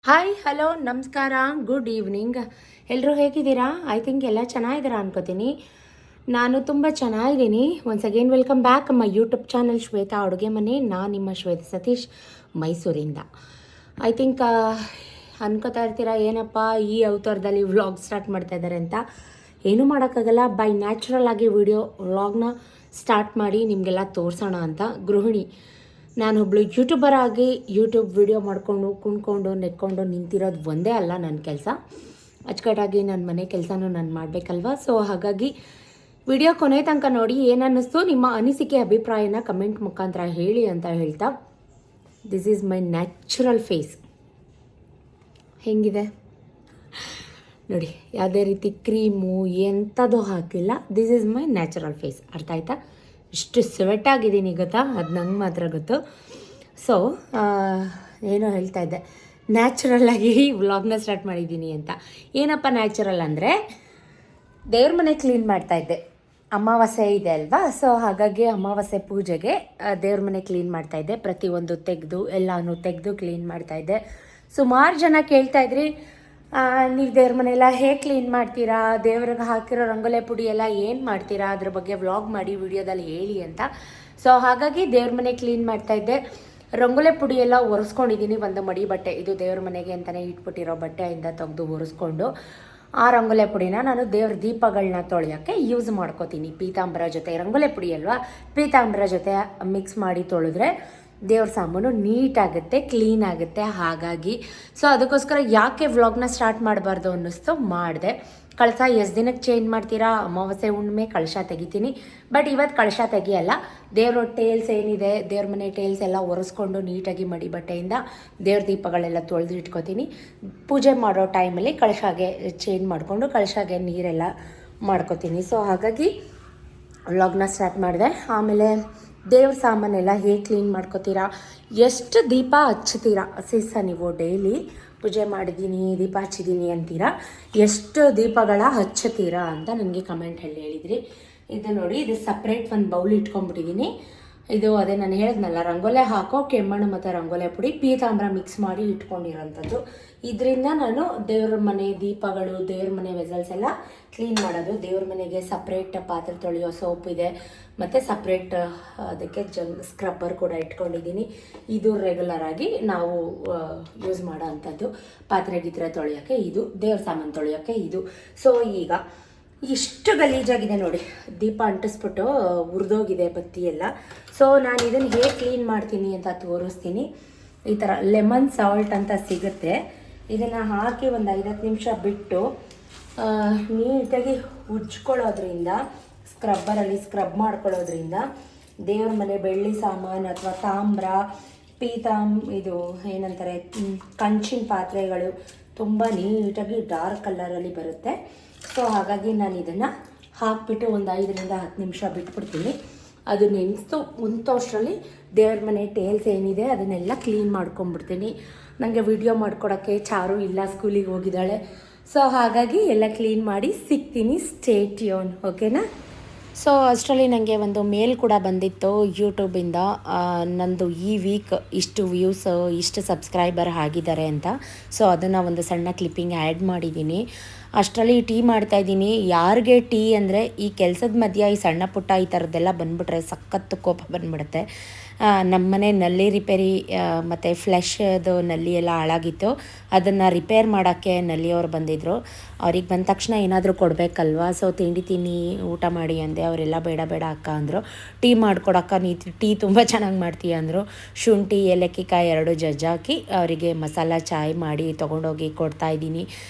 Hi hello ನಮಸ್ಕಾರ good evening. ಎಲ್ಲರೂ ಹೇಗಿದ್ದೀರಾ? ಐ ಥಿಂಕ್ ಎಲ್ಲ ಚೆನ್ನಾಗಿದ್ದೀರಾ ಅನ್ಕೋತೀನಿ. ನಾನು ತುಂಬ ಚೆನ್ನಾಗಿದ್ದೀನಿ. Once again welcome back my YouTube channel Shweta ಅಡುಗೆ ಮನೆ. ನಾನು ನಿಮ್ಮ ಶ್ವೇತಾ ಸತೀಶ್, ಮೈಸೂರಿಂದ. ಐ ಥಿಂಕ್ ಅನ್ಕೋತಾ ಇರ್ತೀರಾ ಏನಪ್ಪ ಈ ಅವತಾರದಲ್ಲಿ ವ್ಲಾಗ್ ಸ್ಟಾರ್ಟ್ ಮಾಡ್ತಾ ಇದ್ದಾರೆ ಅಂತ. ಏನೂ ಮಾಡೋಕ್ಕಾಗಲ್ಲ, ಬೈ ನ್ಯಾಚುರಲ್ ಆಗಿ ವ್ಲಾಗ್ನ ಸ್ಟಾರ್ಟ್ ಮಾಡಿ ನಿಮಗೆಲ್ಲ ತೋರಿಸೋಣ ಅಂತ. ಗೃಹಿಣಿ ನಾನೊಬ್ಳು ಯೂಟ್ಯೂಬರ್ ಆಗಿ ಯೂಟ್ಯೂಬ್ ವಿಡಿಯೋ ಮಾಡಿಕೊಂಡು ಕುಣ್ಕೊಂಡು ನೆಕ್ಕೊಂಡು ನಿಂತಿರೋದು ಒಂದೇ ಅಲ್ಲ ನನ್ನ ಕೆಲಸ. ಅಚ್ಚುಕಟ್ಟಾಗಿ ನನ್ನ ಮನೆ ಕೆಲಸನೂ ನಾನು ಮಾಡಬೇಕಲ್ವ. ಸೊ ಹಾಗಾಗಿ ವಿಡಿಯೋ ಕೊನೆ ತನಕ ನೋಡಿ. ಏನನ್ನಿಸ್ತು ನಿಮ್ಮ ಅನಿಸಿಕೆ ಅಭಿಪ್ರಾಯನ ಕಮೆಂಟ್ ಮುಖಾಂತರ ಹೇಳಿ ಅಂತ ಹೇಳ್ತಾ, this is my natural face. ಹೆಂಗಿದೆ ನೋಡಿ, ಯಾವುದೇ ರೀತಿ ಕ್ರೀಮು ಎಂಥದ್ದು ಹಾಕಿಲ್ಲ. This is my natural face. ಅರ್ಥ ಆಯ್ತಾ? ಇಷ್ಟು ಸ್ವೆಟ್ ಆಗಿದ್ದೀನಿ ಗೊತ್ತಾ, ಅದು ನಂಗೆ ಮಾತ್ರ ಗೊತ್ತು. ಸೊ ಏನೋ ಹೇಳ್ತಾ ಇದ್ದೆ, ನ್ಯಾಚುರಲ್ಲಾಗಿ ವ್ಲಾಗ್ನ ಸ್ಟಾರ್ಟ್ ಮಾಡಿದ್ದೀನಿ ಅಂತ. ಏನಪ್ಪ ನ್ಯಾಚುರಲ್ ಅಂದರೆ, ದೇವ್ರ ಮನೆ ಕ್ಲೀನ್ ಮಾಡ್ತಾಯಿದ್ದೆ. ಅಮಾವಾಸ್ಯೆ ಇದೆ ಅಲ್ವಾ, ಸೊ ಹಾಗಾಗಿ ಅಮಾವಾಸ್ಯೆ ಪೂಜೆಗೆ ದೇವ್ರ ಮನೆ ಕ್ಲೀನ್ ಮಾಡ್ತಾಯಿದ್ದೆ. ಪ್ರತಿಯೊಂದು ತೆಗೆದು ಎಲ್ಲನೂ ತೆಗೆದು ಕ್ಲೀನ್ ಮಾಡ್ತಾಯಿದ್ದೆ. ಸುಮಾರು ಜನ ಕೇಳ್ತಾಯಿದ್ರಿ, ನೀವು ದೇವ್ರ ಮನೆಯೆಲ್ಲ ಹೇಗೆ ಕ್ಲೀನ್ ಮಾಡ್ತೀರಾ, ದೇವ್ರಿಗೆ ಹಾಕಿರೋ ರಂಗೋಲೆ ಪುಡಿ ಎಲ್ಲ ಏನು ಮಾಡ್ತೀರಾ, ಅದ್ರ ಬಗ್ಗೆ ವ್ಲಾಗ್ ಮಾಡಿ ವಿಡಿಯೋದಲ್ಲಿ ಹೇಳಿ ಅಂತ. ಸೊ ಹಾಗಾಗಿ ದೇವ್ರ ಮನೆ ಕ್ಲೀನ್ ಮಾಡ್ತಾಯಿದ್ದೆ. ರಂಗೋಲೆ ಪುಡಿ ಎಲ್ಲ ಒರೆಸ್ಕೊಂಡಿದ್ದೀನಿ. ಒಂದು ಮಡಿ ಬಟ್ಟೆ, ಇದು ದೇವ್ರ ಮನೆಗೆ ಅಂತಲೇ ಇಟ್ಬಿಟ್ಟಿರೋ ಬಟ್ಟೆಯಿಂದ ತೆಗೆದು ಒರೆಸ್ಕೊಂಡು ಆ ರಂಗೋಲೆ ಪುಡಿನ ನಾನು ದೇವ್ರ ದೀಪಗಳನ್ನ ತೊಳೆಯೋಕ್ಕೆ ಯೂಸ್ ಮಾಡ್ಕೋತೀನಿ. ಪೀತಾಂಬರ ಜೊತೆ ರಂಗೋಲೆ ಪುಡಿ ಅಲ್ವಾ, ಪೀತಾಂಬರ ಜೊತೆ ಮಿಕ್ಸ್ ಮಾಡಿ ತೊಳೆದ್ರೆ ದೇವ್ರ ಸಾಮಾನು ನೀಟಾಗುತ್ತೆ, ಕ್ಲೀನ್ ಆಗುತ್ತೆ. ಹಾಗಾಗಿ ಸೊ ಅದಕ್ಕೋಸ್ಕರ ಯಾಕೆ ವ್ಲಾಗ್ನ ಸ್ಟಾರ್ಟ್ ಮಾಡಬಾರ್ದು ಅನ್ನಿಸ್ತು, ಮಾಡಿದೆ. ಕಳಶ ಎಷ್ಟು ದಿನಕ್ಕೆ ಚೇಂಜ್ ಮಾಡ್ತೀರಾ? ಅಮಾವಾಸ್ಯೆ ಹುಣ್ಣಿಮೆ ಕಳಶ ತೆಗಿತೀನಿ. ಬಟ್ ಇವತ್ತು ಕಳಶ ತೆಗಿಯಲ್ಲ. ದೇವ್ರ ಟೇಲ್ಸ್ ಏನಿದೆ, ದೇವ್ರ ಮನೆ ಟೇಲ್ಸ್ ಎಲ್ಲ ಒರೆಸ್ಕೊಂಡು ನೀಟಾಗಿ ಮಡಿ ಬಟ್ಟೆಯಿಂದ ದೇವ್ರ ದೀಪಗಳೆಲ್ಲ ತೊಳೆದು ಇಟ್ಕೋತೀನಿ. ಪೂಜೆ ಮಾಡೋ ಟೈಮಲ್ಲಿ ಕಳಶಾಗೆ ಚೇಂಜ್ ಮಾಡಿಕೊಂಡು ಕಳಶಾಗೆ ನೀರೆಲ್ಲ ಮಾಡ್ಕೋತೀನಿ. ಸೊ ಹಾಗಾಗಿ ವ್ಲಾಗ್ನ ಸ್ಟಾರ್ಟ್ ಮಾಡಿದೆ. ಆಮೇಲೆ ದೇವ್ರ ಸಾಮಾನೆಲ್ಲ ಹೇಗೆ ಕ್ಲೀನ್ ಮಾಡ್ಕೋತೀರಾ, ಎಷ್ಟು ದೀಪ ಹಚ್ತೀರಾ ನೀವು ಡೈಲಿ ಪೂಜೆ ಮಾಡಿದ್ದೀನಿ, ದೀಪ ಹಚ್ಚಿದ್ದೀನಿ ಅಂತೀರಾ, ಎಷ್ಟು ದೀಪಗಳ ಹಚ್ಚುತ್ತೀರಾ ಅಂತ ನನಗೆ ಕಮೆಂಟಲ್ಲಿ ಹೇಳಿದ್ರಿ. ಇದು ನೋಡಿ, ಇದು ಸಪ್ರೇಟ್ ಒಂದು ಬೌಲ್ ಇಟ್ಕೊಂಡ್ಬಿಟ್ಟಿದ್ದೀನಿ. ಇದು ಅದೇ ನಾನು ಹೇಳಿದ್ನಲ್ಲ, ರಂಗೋಲೆ ಹಾಕೋ ಕೆಮ್ಮಣ್ಣು ಮತ್ತು ರಂಗೋಲೆ ಪುಡಿ ಪೀತಾಂಬರ ಮಿಕ್ಸ್ ಮಾಡಿ ಇಟ್ಕೊಂಡಿರೋಂಥದ್ದು. ಇದರಿಂದ ನಾನು ದೇವ್ರ ಮನೆ ದೀಪಗಳು, ದೇವ್ರ ಮನೆ ವೆಸಲ್ಸ್ ಎಲ್ಲ ಕ್ಲೀನ್ ಮಾಡೋದು. ದೇವ್ರ ಮನೆಗೆ ಸಪ್ರೇಟ್ ಪಾತ್ರೆ ತೊಳೆಯೋ ಸೋಪ್ ಇದೆ, ಮತ್ತು ಸಪ್ರೇಟ್ ಅದಕ್ಕೆ ಸ್ಕ್ರಬ್ಬರ್ ಕೂಡ ಇಟ್ಕೊಂಡಿದ್ದೀನಿ. ಇದು ರೆಗ್ಯುಲರ್ ಆಗಿ ನಾವು ಯೂಸ್ ಮಾಡೋ ಅಂಥದ್ದು. ಪಾತ್ರೆ ಗೀತ್ರೆ ತೊಳೆಯೋಕ್ಕೆ ಇದು, ದೇವ್ರ ಸಾಮಾನು ತೊಳೆಯೋಕ್ಕೆ ಇದು. ಸೊ ಈಗ ಇಷ್ಟು ಗಲೀಜಾಗಿದೆ ನೋಡಿ, ದೀಪ ಅಂಟಿಸ್ಬಿಟ್ಟು ಹುರಿದೋಗಿದೆ ಬತ್ತಿ ಎಲ್ಲ. ಸೊ ನಾನು ಇದನ್ನು ಹೇಗೆ ಕ್ಲೀನ್ ಮಾಡ್ತೀನಿ ಅಂತ ತೋರಿಸ್ತೀನಿ. ಈ ಥರ ಲೆಮನ್ ಸಾಲ್ಟ್ ಅಂತ ಸಿಗುತ್ತೆ. ಇದನ್ನು ಹಾಕಿ ಒಂದು 5-10 ನಿಮಿಷ ಬಿಟ್ಟು ನೀಟಾಗಿ ಉಜ್ಕೊಳ್ಳೋದ್ರಿಂದ, ಸ್ಕ್ರಬ್ಬರಲ್ಲಿ ಸ್ಕ್ರಬ್ ಮಾಡ್ಕೊಳ್ಳೋದ್ರಿಂದ ದೇವ್ರ ಮನೆ ಬೆಳ್ಳಿ ಸಾಮಾನು ಅಥವಾ ತಾಮ್ರ, ಇದು ಏನಂತಾರೆ ಕಂಚಿನ ಪಾತ್ರೆಗಳು ತುಂಬ ನೀಟಾಗಿ ಡಾರ್ಕ್ ಕಲರಲ್ಲಿ ಬರುತ್ತೆ. ಸೊ ಹಾಗಾಗಿ ನಾನು ಇದನ್ನು ಹಾಕಿಬಿಟ್ಟು ಒಂದು 5-10 ನಿಮಿಷ ಬಿಟ್ಬಿಡ್ತೀನಿ. ಅದು ಉಂತೋಷ್ಟರಲ್ಲಿ ದೇವ್ರ ಮನೆ ಟೇಲ್ಸ್ ಏನಿದೆ ಅದನ್ನೆಲ್ಲ ಕ್ಲೀನ್ ಮಾಡ್ಕೊಂಬಿಡ್ತೀನಿ. ನನಗೆ ವಿಡಿಯೋ ಮಾಡ್ಕೊಡೋಕ್ಕೆ ಚಾರು ಇಲ್ಲ, ಸ್ಕೂಲಿಗೆ ಹೋಗಿದ್ದಾಳೆ. ಸೊ ಹಾಗಾಗಿ ಎಲ್ಲ ಕ್ಲೀನ್ ಮಾಡಿ ಸಿಗ್ತೀನಿ. ಸ್ಟೇ ಟ್ಯೂನ್, ಓಕೆನಾ? ಸೊ ಅಷ್ಟರಲ್ಲಿ ನನಗೆ ಒಂದು ಮೇಲ್ ಕೂಡ ಬಂದಿತ್ತು ಯೂಟ್ಯೂಬಿಂದ, ನಂದು ಈ ವೀಕ್ ಇಷ್ಟು ವ್ಯೂಸ್, ಇಷ್ಟು ಸಬ್ಸ್ಕ್ರೈಬರ್ ಆಗಿದ್ದಾರೆ ಅಂತ. ಸೊ ಅದನ್ನು ಒಂದು ಸಣ್ಣ ಕ್ಲಿಪ್ಪಿಂಗ್ ಆ್ಯಡ್ ಮಾಡಿದ್ದೀನಿ. ಅಷ್ಟರಲ್ಲಿ ಟೀ ಮಾಡ್ತಾಯಿದ್ದೀನಿ. ಯಾರಿಗೆ ಟೀ ಅಂದರೆ ಈ ಕೆಲಸದ ಮಧ್ಯೆ ಈ ಸಣ್ಣ ಪುಟ್ಟ ಈ ಥರದ್ದೆಲ್ಲ ಬಂದುಬಿಟ್ರೆ ಸಖತ್ತು ಕೋಪ ಬಂದುಬಿಡುತ್ತೆ. ನಮ್ಮನೆ ನಲ್ಲಿ ರಿಪೇರಿ ಮತ್ತು ಫ್ಲೆಶ್ದು ನಲ್ಲಿ ಎಲ್ಲ ಹಾಳಾಗಿತ್ತು. ಅದನ್ನು ರಿಪೇರ್ ಮಾಡೋಕ್ಕೆ ನಲ್ಲಿಯವ್ರು ಬಂದಿದ್ದರು. ಅವ್ರಿಗೆ ಬಂದ ತಕ್ಷಣ ಏನಾದರೂ ಕೊಡಬೇಕಲ್ವ. ಸೊ ತಿಂಡಿ ಊಟ ಮಾಡಿ ಅಂದೆ. ಅವರೆಲ್ಲ ಬೇಡ ಬೇಡ ಅಕ್ಕ ಅಂದರು. ಟೀ ಮಾಡ್ಕೊಡಕ್ಕ, ನೀ ಟೀ ತುಂಬ ಚೆನ್ನಾಗಿ ಮಾಡ್ತೀಯ ಅಂದರು. ಶುಂಠಿ ಏಲಕ್ಕಿಕಾಯಿ 2 ಜಜ್ಜಾಕಿ ಅವರಿಗೆ ಮಸಾಲ ಚಾಯ್ ಮಾಡಿ ತೊಗೊಂಡೋಗಿ ಕೊಡ್ತಾಯಿದ್ದೀನಿ.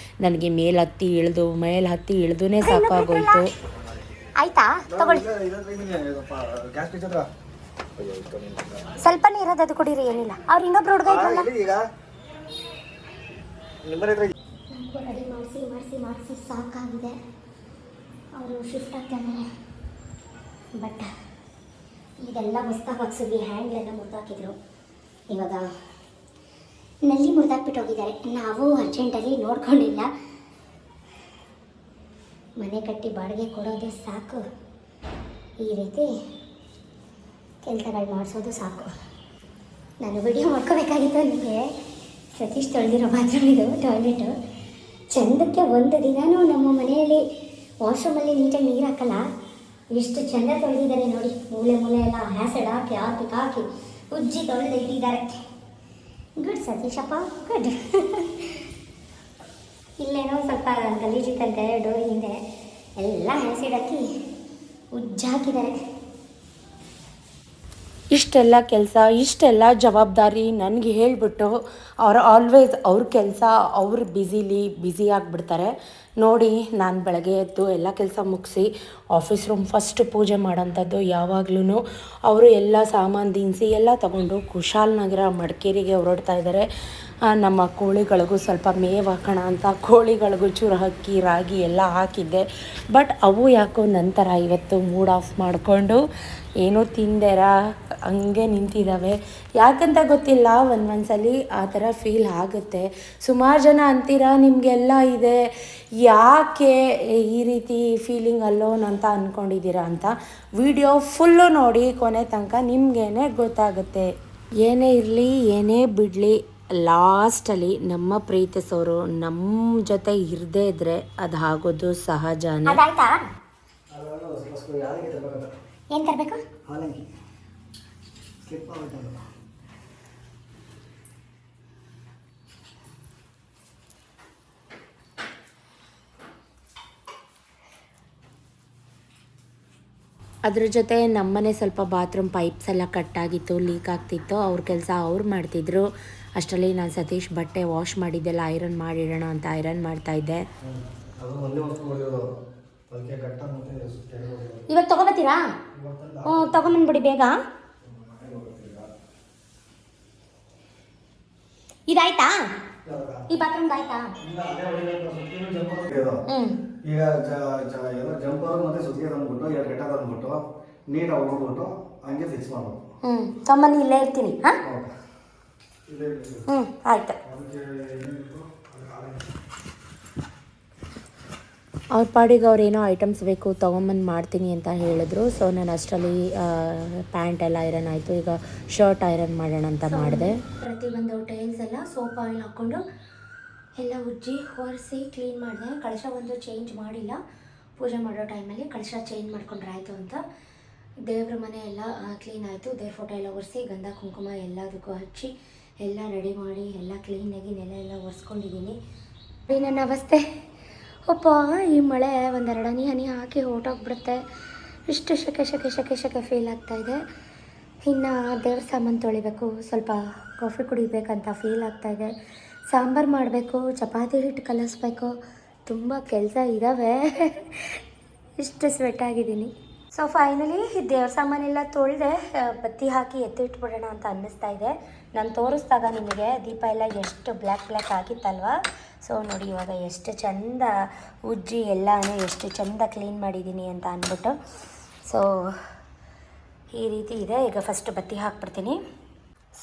ನನಗೆ ಮೇಲೆ ಹತ್ತಿ ಇಳಿದುನೇ ಸಾಕಾಗೋಯ್ತು. ಆಯಿತಾ, ತಗೊಳ್ಳಿ. ಸ್ವಲ್ಪ ನೀರದು ಅದು ಕುಡೀರಿ, ಏನಿಲ್ಲ. ಅವ್ರು ಇನ್ನೊಬ್ರು ಹುಡುಗ ಇದ್ರಲ್ಲ, ರೆಡಿ ಮಾಡಿಸಿ ಸಾಕಾಗಿದೆ. ಅವರು ಶಿಫ್ಟ್ ಆಗ್ತಾನೆ. ಬಟ್ ಇದೆಲ್ಲ ಹೊಸ್ದಾಗಿ ಹಾಕ್ಸಿದ್ವಿ. ಹ್ಯಾಂಡ್ಲೆಲ್ಲ ಮುರಿದಾಕಿದ್ರು. ಇವಾಗ ನಲ್ಲಿ ಮುರಿದಾಕ್ಬಿಟ್ಟು ಹೋಗಿದ್ದಾರೆ. ನಾವು ಅರ್ಜೆಂಟಲ್ಲಿ ನೋಡ್ಕೊಂಡಿಲ್ಲ. ಮನೆ ಕಟ್ಟಿ ಬಾಡಿಗೆ ಕೊಡೋದೇ ಸಾಕು, ಈ ರೀತಿ ಕೆಲಸಗಳು ಮಾಡಿಸೋದು ಸಾಕು. ನಾನು ವಿಡಿಯೋ ಮಾಡ್ಕೋಬೇಕಾಗಿತ್ತು ನಿಮಗೆ. ಸತೀಶ್ ತೊಳೆದಿರೋ ಬಾತ್ರೂಮ್ ಇದು ಟಾಯ್ಲೆಟು. ಚಂದಕ್ಕೆ ಒಂದು ದಿನಾನೂ ನಮ್ಮ ಮನೆಯಲ್ಲಿ ವಾಶ್ರೂಮಲ್ಲಿ ನೀಟಾಗಿ ನೀರು ಹಾಕಲ್ಲ. ಎಷ್ಟು ಚೆಂದ ತೊಳೆದಿದ್ದಾರೆ ನೋಡಿ. ಮೂಲೆ ಮೂಲೆ ಎಲ್ಲ ಹ್ಯಾಸಡ್ ಹಾಕಿ ಹಾಕಿ ಹಾಕಿ ಉಜ್ಜಿ ತೊಳೆದು ಇಟ್ಟಿದ್ದಾರೆ. Good Satishappa, good. ಇಲ್ಲೇನೋ ಸ್ವಲ್ಪ ಗಲೀಜಿತ್ತಂತೆ ಡೋರ್ ಹಿಂದೆ, ಎಲ್ಲ ಹ್ಯಾಸಿಡ್ ಹಾಕಿ ಉಜ್ಜಾಕಿದ್ದಾರೆ. ಇಷ್ಟೆಲ್ಲ ಕೆಲಸ, ಇಷ್ಟೆಲ್ಲ ಜವಾಬ್ದಾರಿ ನನಗೆ ಹೇಳಿಬಿಟ್ಟು ಅವ್ರು ಆಲ್ವೇಸ್ ಅವ್ರ ಕೆಲಸ ಅವ್ರು ಬ್ಯುಸಿ ಆಗಿಬಿಡ್ತಾರೆ. ನೋಡಿ, ನಾನು ಬೆಳಗ್ಗೆ ಎದ್ದು ಎಲ್ಲ ಕೆಲಸ ಮುಗಿಸಿ ಆಫೀಸ್ ರೂಮ್ ಫಸ್ಟ್ ಪೂಜೆ ಮಾಡೋಂಥದ್ದು. ಯಾವಾಗ್ಲೂ ಅವರು ಎಲ್ಲ ಸಾಮಾನು ದಿನಸಿ ಎಲ್ಲ ತಗೊಂಡು ಕುಶಾಲನಗರ ಮಡಿಕೇರಿಗೆ ಹೊರಡ್ತಾ ಇದ್ದಾರೆ. ನಮ್ಮ ಕೋಳಿಗಳಿಗೂ ಸ್ವಲ್ಪ ಮೇವು ಹಾಕೋಣ ಅಂತ ಕೋಳಿಗಳಿಗೂ ಚೂರು ಅಕ್ಕಿ ರಾಗಿ ಎಲ್ಲ ಹಾಕಿದ್ದೆ. ಬಟ್ ಅವು ಯಾಕೋ ನಂತರ ಇವತ್ತು ಮೂಡ್ ಆಫ್ ಮಾಡಿಕೊಂಡು ಏನೂ ತಿಂದೇರ ಹಂಗೆ ನಿಂತಿದ್ದಾವೆ. ಯಾಕಂತ ಗೊತ್ತಿಲ್ಲ, ಒಂದೊಂದ್ಸಲಿ ಆ ಥರ ಫೀಲ್ ಆಗುತ್ತೆ. ಸುಮಾರು ಜನ ಅಂತೀರಾ ನಿಮಗೆಲ್ಲ ಇದೆ, ಯಾಕೆ ಈ ರೀತಿ ಫೀಲಿಂಗ್ ಅಲ್ಲೋನ್ ಅಂತ ಅಂದ್ಕೊಂಡಿದ್ದೀರಾ ಅಂತ. ವಿಡಿಯೋ ಫುಲ್ಲು ನೋಡಿ ಕೊನೆ ತನಕ ನಿಮಗೇನೆ ಗೊತ್ತಾಗುತ್ತೆ. ಏನೇ ಇರಲಿ ಏನೇ ಬಿಡಲಿ, ಲಾಸ್ಟಲ್ಲಿ ನಮ್ಮ ಪ್ರೀತಿಸೋರು ನಮ್ಮ ಜೊತೆ ಇರದೇ ಇದ್ದರೆ ಅದು ಆಗೋದು ಸಹಜನೇ. ಏನು ತರಬೇಕು? ಅದ್ರ ಜೊತೆ ನಮ್ಮನೆ ಸ್ವಲ್ಪ ಬಾತ್ರೂಮ್ ಪೈಪ್ಸ್ ಎಲ್ಲ ಕಟ್ಟಾಗಿತ್ತು, ಲೀಕ್ ಆಗ್ತಿತ್ತು. ಅವ್ರ ಕೆಲಸ ಅವ್ರು ಮಾಡ್ತಿದ್ರು. ಅಷ್ಟರಲ್ಲಿ ನಾನು ಸತೀಶ್ ಬಟ್ಟೆ ವಾಶ್ ಮಾಡಿದ್ದೆಲ್ಲ ಐರನ್ ಮಾಡಿಡೋಣ ಅಂತ ಐರನ್ ಮಾಡ್ತಾಯಿದ್ದೆ. ಇವಾಗ ತೊಗೊಬತ್ತೀರಾ? ತೊಗೊಂಬಂದ್ಬಿಡಿ ಬೇಗ. ಇದಾಯ್ತಾ? ಈ ಬಾತ್ರೂಮ್ ಆಯ್ತಾ? ಈಗ ಜಂಪರ್ ಮತ್ತೆ ಸುತ್ತಿಗೆ ತಂದ್ಬಿಟ್ಟು 2 ಗಂಟೆ ತಂದ್ಬಿಟ್ಟು ನೀಟಾಗಿ ಹೊಡ್ಬಿಟ್ಟು ಹಂಗೆ ಫಿಕ್ಸ್ ಮಾಡ್ಬೇಕು. ತಮ್ಮನಿ ಇಲ್ಲೇ ಇರ್ತೀನಿ. ಹಾಂ, ಆಯ್ತು. ಅವ್ರ ಪಾಡಿಗೆ ಅವ್ರೇನೋ ಐಟಮ್ಸ್ ಬೇಕು ತೊಗೊಂಬಂದು ಮಾಡ್ತೀನಿ ಅಂತ ಹೇಳಿದ್ರು. ಸೊ ನಾನು ಅಷ್ಟರಲ್ಲಿ ಪ್ಯಾಂಟ್ ಎಲ್ಲ ಐರನ್ ಆಯಿತು. ಈಗ ಶರ್ಟ್ ಐರನ್ ಮಾಡೋಣ ಅಂತ ಮಾಡಿದೆ. ಪ್ರತಿಯೊಂದು ಟೈಲ್ಸ್ ಎಲ್ಲ ಸೋಪ್ ಆಯಿಲ್ ಹಾಕ್ಕೊಂಡು ಎಲ್ಲ ಉಜ್ಜಿ ಒರೆಸಿ ಕ್ಲೀನ್ ಮಾಡಿದೆ. ಕಳಶ ಒಂದು ಚೇಂಜ್ ಮಾಡಿಲ್ಲ. ಪೂಜೆ ಮಾಡೋ ಟೈಮಲ್ಲಿ ಕಳಶ ಚೇಂಜ್ ಮಾಡ್ಕೊಂಡ್ರೆ ಆಯಿತು ಅಂತ. ದೇವ್ರ ಮನೆ ಎಲ್ಲ ಕ್ಲೀನ್ ಆಯಿತು. ದೇವ್ರ ಫೋಟೋ ಎಲ್ಲ ಒರೆಸಿ ಗಂಧ ಕುಂಕುಮ ಎಲ್ಲದಕ್ಕೂ ಹಚ್ಚಿ ಎಲ್ಲ ರೆಡಿ ಮಾಡಿ ಎಲ್ಲ ಕ್ಲೀನಾಗಿ ನೆಲ ಎಲ್ಲ ಒರೆಸ್ಕೊಂಡಿದ್ದೀನಿ. ನನ್ನ ಅವಸ್ಥೆ ಅಪ್ಪ, ಈ ಮಳೆ ಒಂದೆರಡು ಹನಿ ಹಾಕಿ ಹೊರಟೋಗ್ಬಿಡುತ್ತೆ. ಇಷ್ಟು ಶೆಕೆ ಫೀಲ್ ಆಗ್ತಾಯಿದೆ. ಇನ್ನು ದೇವ್ರ ಸಾಮಾನು ತೊಳಿಬೇಕು, ಸ್ವಲ್ಪ ಕಾಫಿ ಕುಡಿಬೇಕಂತ ಫೀಲ್ ಆಗ್ತಾಯಿದೆ. ಸಾಂಬಾರು ಮಾಡಬೇಕು, ಚಪಾತಿ ಹಿಟ್ಟು ಕಲಿಸ್ಬೇಕು, ತುಂಬ ಕೆಲಸ ಇದ್ದಾವೆ. ಇಷ್ಟು ಸ್ವೆಟ್ ಆಗಿದ್ದೀನಿ. ಸೊ ಫೈನಲಿ ದೇವ್ರ ಸಾಮಾನೆಲ್ಲ ತೊಳೆದೆ, ಬತ್ತಿ ಹಾಕಿ ಎತ್ತಿಟ್ಬಿಡೋಣ ಅಂತ ಅನ್ನಿಸ್ತಾ ಇದೆ. ನಾನು ತೋರಿಸ್ದಾಗ ನಿಮಗೆ ದೀಪ ಎಲ್ಲ ಎಷ್ಟು ಬ್ಲ್ಯಾಕ್ ಆಗಿತ್ತಲ್ವ. ಸೊ ನೋಡಿ ಇವಾಗ ಎಷ್ಟು ಚೆಂದ ಉಜ್ಜಿ ಎಲ್ಲನೂ ಎಷ್ಟು ಚೆಂದ ಕ್ಲೀನ್ ಮಾಡಿದ್ದೀನಿ ಅಂತ ಅಂದ್ಬಿಟ್ಟು. ಸೊ ಈ ರೀತಿ ಇದೆ. ಈಗ ಫಸ್ಟ್ ಬತ್ತಿ ಹಾಕ್ಬಿಡ್ತೀನಿ.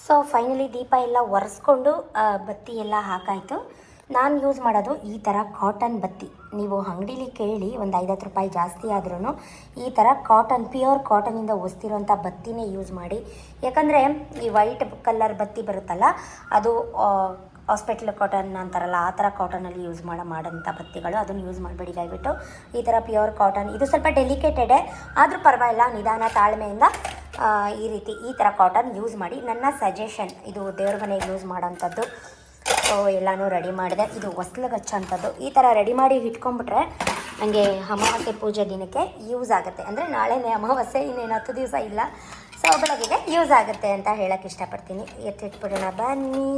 ಸೊ ಫೈನಲಿ ದೀಪ ಎಲ್ಲ ಒರೆಸ್ಕೊಂಡು ಬತ್ತಿ ಎಲ್ಲ ಹಾಕಾಯಿತು. ನಾನು ಯೂಸ್ ಮಾಡೋದು ಈ ಥರ ಕಾಟನ್ ಬತ್ತಿ. ನೀವು ಅಂಗಡೀಲಿ ಕೇಳಿ, ಒಂದು 50 ರೂಪಾಯಿ ಜಾಸ್ತಿ ಆದ್ರೂ ಈ ಥರ ಕಾಟನ್, ಪ್ಯೂರ್ ಕಾಟನಿಂದ ಒಸ್ತಿರೋಂಥ ಬತ್ತಿನೇ ಯೂಸ್ ಮಾಡಿ. ಯಾಕಂದರೆ ಈ ವೈಟ್ ಕಲರ್ ಬತ್ತಿ ಬರುತ್ತಲ್ಲ, ಅದು ಹಾಸ್ಪಿಟ್ಲ್ ಕಾಟನ್ ಅಂತಾರಲ್ಲ, ಆ ಥರ ಕಾಟನಲ್ಲಿ ಯೂಸ್ ಮಾಡೋಂಥ ಬತ್ತಿಗಳು. ಅದನ್ನು ಯೂಸ್ ಮಾಡಬೇಡಿ ದಯವಿಟ್ಟು. ಈ ಥರ ಪ್ಯೂರ್ ಕಾಟನ್, ಇದು ಸ್ವಲ್ಪ ಡೆಲಿಕೇಟೆಡೇ ಆದರೂ ಪರವಾಗಿಲ್ಲ, ನಿಧಾನ ತಾಳ್ಮೆಯಿಂದ ಈ ಥರ ಕಾಟನ್ ಯೂಸ್ ಮಾಡಿ. ನನ್ನ ಸಜೆಷನ್ ಇದು. ದೇವ್ರ ಮನೆಗೆ ಯೂಸ್ ಮಾಡೋಂಥದ್ದು. ಸೊ ಎಲ್ಲನೂ ರೆಡಿ ಮಾಡಿದೆ. ಇದು ಹೊಸ್ಲಿಗೆ ಹಚ್ಚೋಂಥದ್ದು. ಈ ಥರ ರೆಡಿ ಮಾಡಿ ಇಟ್ಕೊಂಡ್ಬಿಟ್ರೆ ನನಗೆ ಅಮಾವಾಸ್ಯೆ ಪೂಜೆ ದಿನಕ್ಕೆ ಯೂಸ್ ಆಗುತ್ತೆ. ಅಂದರೆ ನಾಳೆನೇ ಅಮಾವಾಸ್ಯೆ, ಇನ್ನೇನು 10 ದಿವಸ ಇಲ್ಲ. ಸೊ ಬೆಳಗ್ಗೆಗೆ ಯೂಸ್ ಆಗುತ್ತೆ ಅಂತ ಹೇಳೋಕ್ಕೆ ಇಷ್ಟಪಡ್ತೀನಿ. ಎತ್ತಿಟ್ಬಿಡೋಣ ಬನ್ನಿ.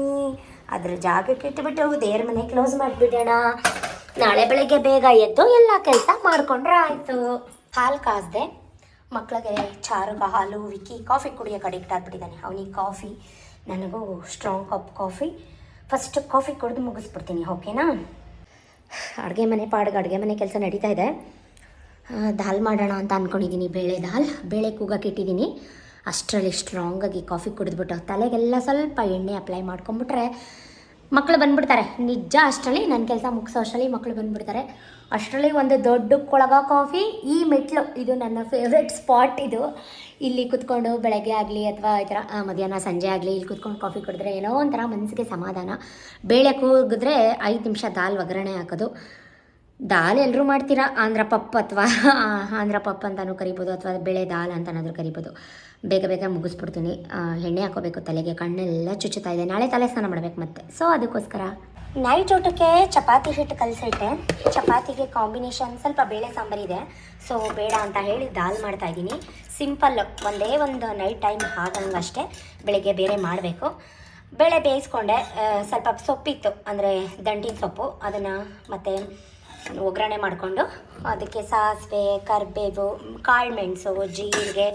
ಅದ್ರ ಜಾಗಕ್ಕೆ ಇಟ್ಬಿಟ್ಟು ದೇವ್ರ ಮನೆ ಕ್ಲೋಸ್ ಮಾಡಿಬಿಡೋಣ. ನಾಳೆ ಬೆಳಗ್ಗೆ ಬೇಗ ಎದ್ದು ಎಲ್ಲ ಕೆಲಸ ಮಾಡಿಕೊಂಡ್ರೆ ಆಯಿತು. ಹಾಲು ಕಾಸಿದೆ. ಮಕ್ಕಳಿಗೆ ಚಾರುಗ ಹಾಲು, ವಿಕ್ಕಿ ಕಾಫಿ ಕುಡಿಯೋಕೆ ಅಡಿಕ್ಟ್ ಆಗಿಬಿಟ್ಟಿದ್ದಾನೆ. ಅವನಿಗೆ ಕಾಫಿ, ನನಗೂ strong cup coffee. First coffee ಕುಡಿದು ಮುಗಿಸ್ಬಿಡ್ತೀನಿ, ಓಕೆನಾ? ಅಡುಗೆ ಮನೆ ಕೆಲಸ ನಡೀತಾ ಇದೆ. ದಾಲ್ ಮಾಡೋಣ ಅಂತ ಅಂದ್ಕೊಂಡಿದ್ದೀನಿ. ಬೇಳೆ ಕೂಗಕ್ಕೆ ಇಟ್ಟಿದ್ದೀನಿ. ಅಷ್ಟರಲ್ಲಿ ಸ್ಟ್ರಾಂಗಾಗಿ ಕಾಫಿ ಕುಡಿದ್ಬಿಟ್ಟು ತಲೆಗೆಲ್ಲ ಸ್ವಲ್ಪ ಎಣ್ಣೆ ಅಪ್ಲೈ ಮಾಡ್ಕೊಂಬಿಟ್ರೆ ಮಕ್ಕಳು ಬಂದುಬಿಡ್ತಾರೆ ನಿಜ. ಅಷ್ಟರಲ್ಲಿ ನನ್ನ ಕೆಲಸ ಮುಗಿಸೋ ಅಷ್ಟರಲ್ಲಿ ಮಕ್ಕಳು ಬಂದುಬಿಡ್ತಾರೆ. ಅಷ್ಟರಲ್ಲಿ ಒಂದು ದೊಡ್ಡ ಕೊಳಗ ಕಾಫಿ, ಈ ಮೆಟ್ಲು ಇದು ನನ್ನ ಫೇವ್ರೆಟ್ ಸ್ಪಾಟ್. ಇದು ಇಲ್ಲಿ ಕುತ್ಕೊಂಡು ಬೆಳಗ್ಗೆ ಆಗಲಿ ಅಥವಾ ಈ ಥರ ಮಧ್ಯಾಹ್ನ ಸಂಜೆ ಆಗಲಿ ಇಲ್ಲಿ ಕುತ್ಕೊಂಡು ಕಾಫಿ ಕುಡಿದ್ರೆ ಏನೋ ಒಂಥರ ಮನಸ್ಸಿಗೆ ಸಮಾಧಾನ. ಬೇಳೆ ಕೂಗಿದ್ರೆ 5 ನಿಮಿಷ ದಾಲ್ ಒಗ್ಗರಣೆ ಹಾಕೋದು. ದಾಲ್ ಎಲ್ಲರೂ ಮಾಡ್ತೀರಾ, ಆಂಧ್ರ ಪಪ್ ಅಥವಾ ಆಂಧ್ರ ಪಪ್ ಅಂತಲೂ ಕರಿಬೋದು, ಅಥವಾ ಬೇಳೆ ದಾಲ್ ಅಂತನಾದರೂ ಕರಿಬೋದು. ಬೇಗ ಬೇಗ ಮುಗಿಸ್ಬಿಡ್ತೀನಿ. ಎಣ್ಣೆ ಹಾಕೋಬೇಕು ತಲೆಗೆ, ಕಣ್ಣೆಲ್ಲ ಚುಚ್ಚುತ್ತಾ ಇದೆ. ನಾಳೆ ತಲೆ ಸ್ನಾನ ಮಾಡಬೇಕು ಮತ್ತೆ. ಸೊ ಅದಕ್ಕೋಸ್ಕರ ನೈಟ್ ಊಟಕ್ಕೆ ಚಪಾತಿ ಹಿಟ್ಟು ಕಲಸಿಟ್ಟೆ. ಚಪಾತಿಗೆ ಕಾಂಬಿನೇಷನ್ ಸ್ವಲ್ಪ ಬೇಳೆ ಸಾಂಬಾರಿದೆ, ಸೊ ಬೇಡ ಅಂತ ಹೇಳಿ ದಾಲ್ ಮಾಡ್ತಾಯಿದ್ದೀನಿ. ಸಿಂಪಲ್, ಒಂದೇ ಒಂದು ನೈಟ್ ಟೈಮ್ ಹಾಗಂಗೆ ಅಷ್ಟೇ. ಬೆಳಗ್ಗೆ ಬೇರೆ ಮಾಡಬೇಕು. ಬೇಳೆ ಬೇಯಿಸ್ಕೊಂಡೆ. ಸ್ವಲ್ಪ ಸೊಪ್ಪಿತ್ತು, ಅಂದರೆ ದಂಟಿನ ಸೊಪ್ಪು, ಅದನ್ನು ಮತ್ತು ಒಗ್ಗರಣೆ ಮಾಡಿಕೊಂಡು ಅದಕ್ಕೆ ಸಾಸಿವೆ, ಕರಿಬೇವು, ಕಾಳು ಮೆಣಸು, ಜೀರಿಗೆ